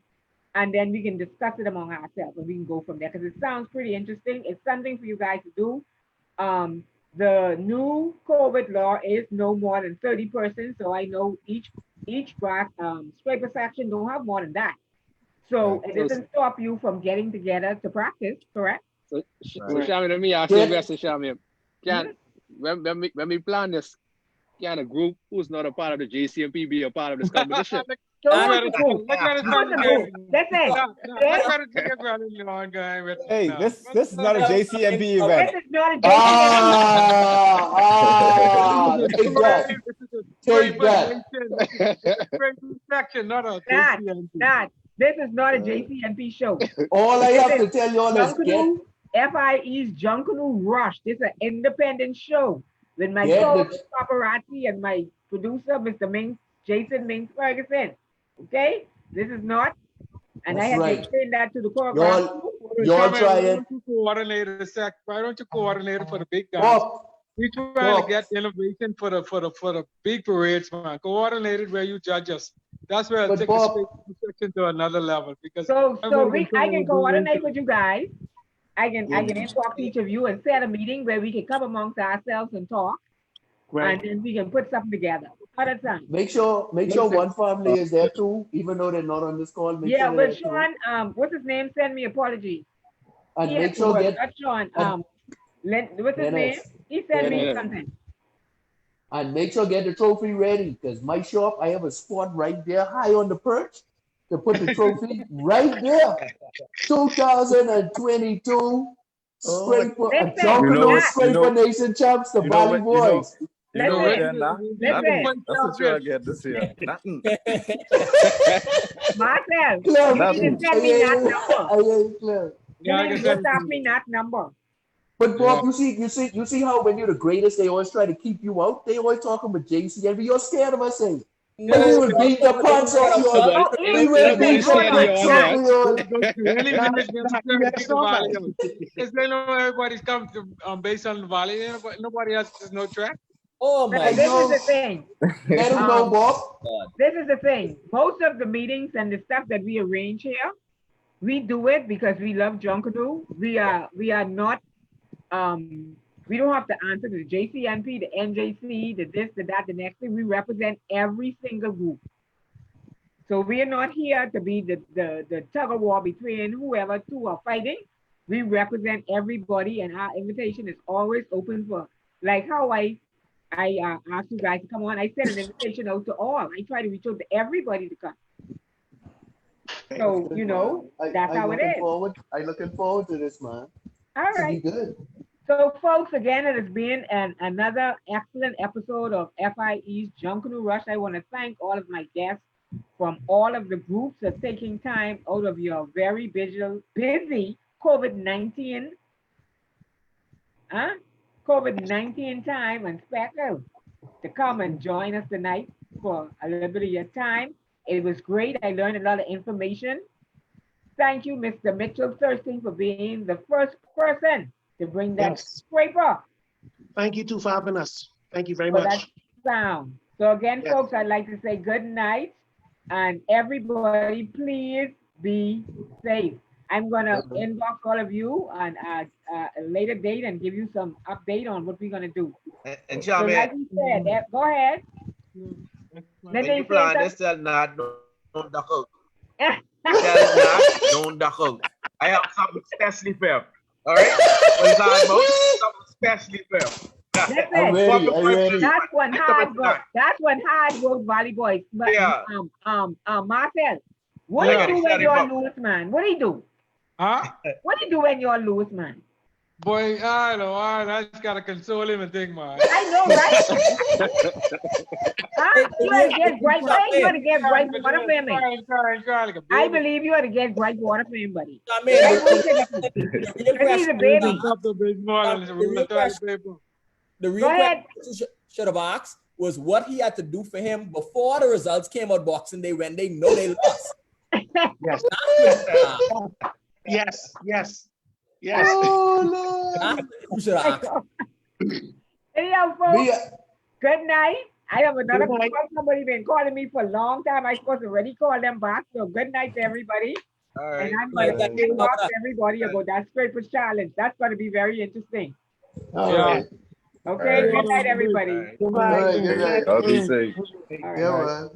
and then we can discuss it among ourselves and we can go from there because it sounds pretty interesting. It's something for you guys to do. The new COVID law is no more than 30 persons, so I know each brass scraper section don't have more than that. So it doesn't stop you from getting together to practice, correct? So Shami, let me ask you a question, Shami. When we plan this, can a group who's not a part of the JCMP be a part of this competition? So who's the group? Look at Who's the group? Listen, Hey, this is not a JCMP event. this is not a JCMP. Take that. Take that. Section, not a Not. This is not a JCMP show. All I have to tell y'all is Junkanoo, FIE's Junkanoo Rush. This is an independent show with my Get co-host paparazzi and my producer, Mr. Ming, Jason Ming Ferguson. Okay? This is not, and I That's had right. to explain that to the choreographer. Y'all try it. Why don't you coordinate it for the big guys? Bob, We trying Bob. to get innovation for the big parades, man. Coordinate it where you judge us. That's where I'll But take Bob- the section to another level because So everybody I can can coordinate with you guys. I can inbox each of you and set a meeting where we can come amongst ourselves and talk, and then we can put something together at a time. Make sure one family is there too, even though they're not on this call. Make Yeah, sure they're but there too. Sean, what's his name? Send me apologies. And He make has to sure work. get Not Sean. What's his Dennis. name? He sent me Dennis. something. and make sure get the trophy ready because my shop I have a spot right there high on the perch to put the trophy right there. 2022 Scraper Junkanoo Scraper Nation champs, the Valley Boys. You know what? Nothing. That's what you get this year. Nothing. Marcel, Clem, you need to send me that number. Yeah, I You can need to send stop me that number. But Bob, you see how when you're the greatest, they always try to keep you out. They always talking about JCNB. You're scared of us, eh? But we will beat the punch off you. We will beat the punch off you. Because they know everybody's come to based on the valley. Nobody else has no track. Oh my This is the thing. Let them know, Bob. This is the thing. Most of the meetings and the stuff that we arrange here, we do it because we love Junkanoo. We are not we don't have to answer to the JCNP, the NJC, the this, the that, the next thing. We represent every single group. So we are not here to be the tug of war between whoever two are fighting. We represent everybody, and our invitation is always open for, like how I asked you guys to come on. I sent an invitation out to all. I try to reach out to everybody to come. So, that's how it is. I'm looking forward to this, man. All right. Be good. So, folks, again, it has been another excellent episode of FIE's Junkanoo Rush. I want to thank all of my guests from all of the groups for taking time out of your very busy COVID-19 time and special to come and join us tonight for a little bit of your time. It was great. I learned a lot of information. Thank you, Mr. Mitchell Thurston, for being the first person to bring that scraper. Thank you too for having us. Thank you very For much. that sound. So again, folks, I'd like to say good night, and everybody, please be safe. I'm gonna inbox all of you on a later date and give you some update on what we're gonna do. And So like we said, go ahead. When you plan this, tell Nad don't duck out. Tell Nad don't duck out. I have something specially for him. All right? Something specially for him. I'm ready. That's one hard work. That's one hard work, Valley Boys. But Marcel, what do you do when you're loose, man? What do you do? Huh? What do you do when you're loose, man? Boy, I know, I just gotta console him and think, man. I know, right? Huh? You ought to get bright, you ought to get bright water for him. I believe you ought to get bright water for him, buddy. I mean, Right, the real he's a baby. The real question you should have asked was what he had to do for him before the results came out Boxing Day when they know they lost. Yes. Yes. Yes. Yes. Oh, That's what you should have asked. Anyhow, folks, Me, good night. I have another Good call. night. Somebody been calling me for a long time. I supposed to already call them back. So good night to everybody. All right. And I'm going to Right. say up to everybody about that scrapers challenge. That's going to be very interesting. all Yeah. right. Okay, All good night, everybody. All right. All right, good night. I'll be safe. All right. Yeah, man.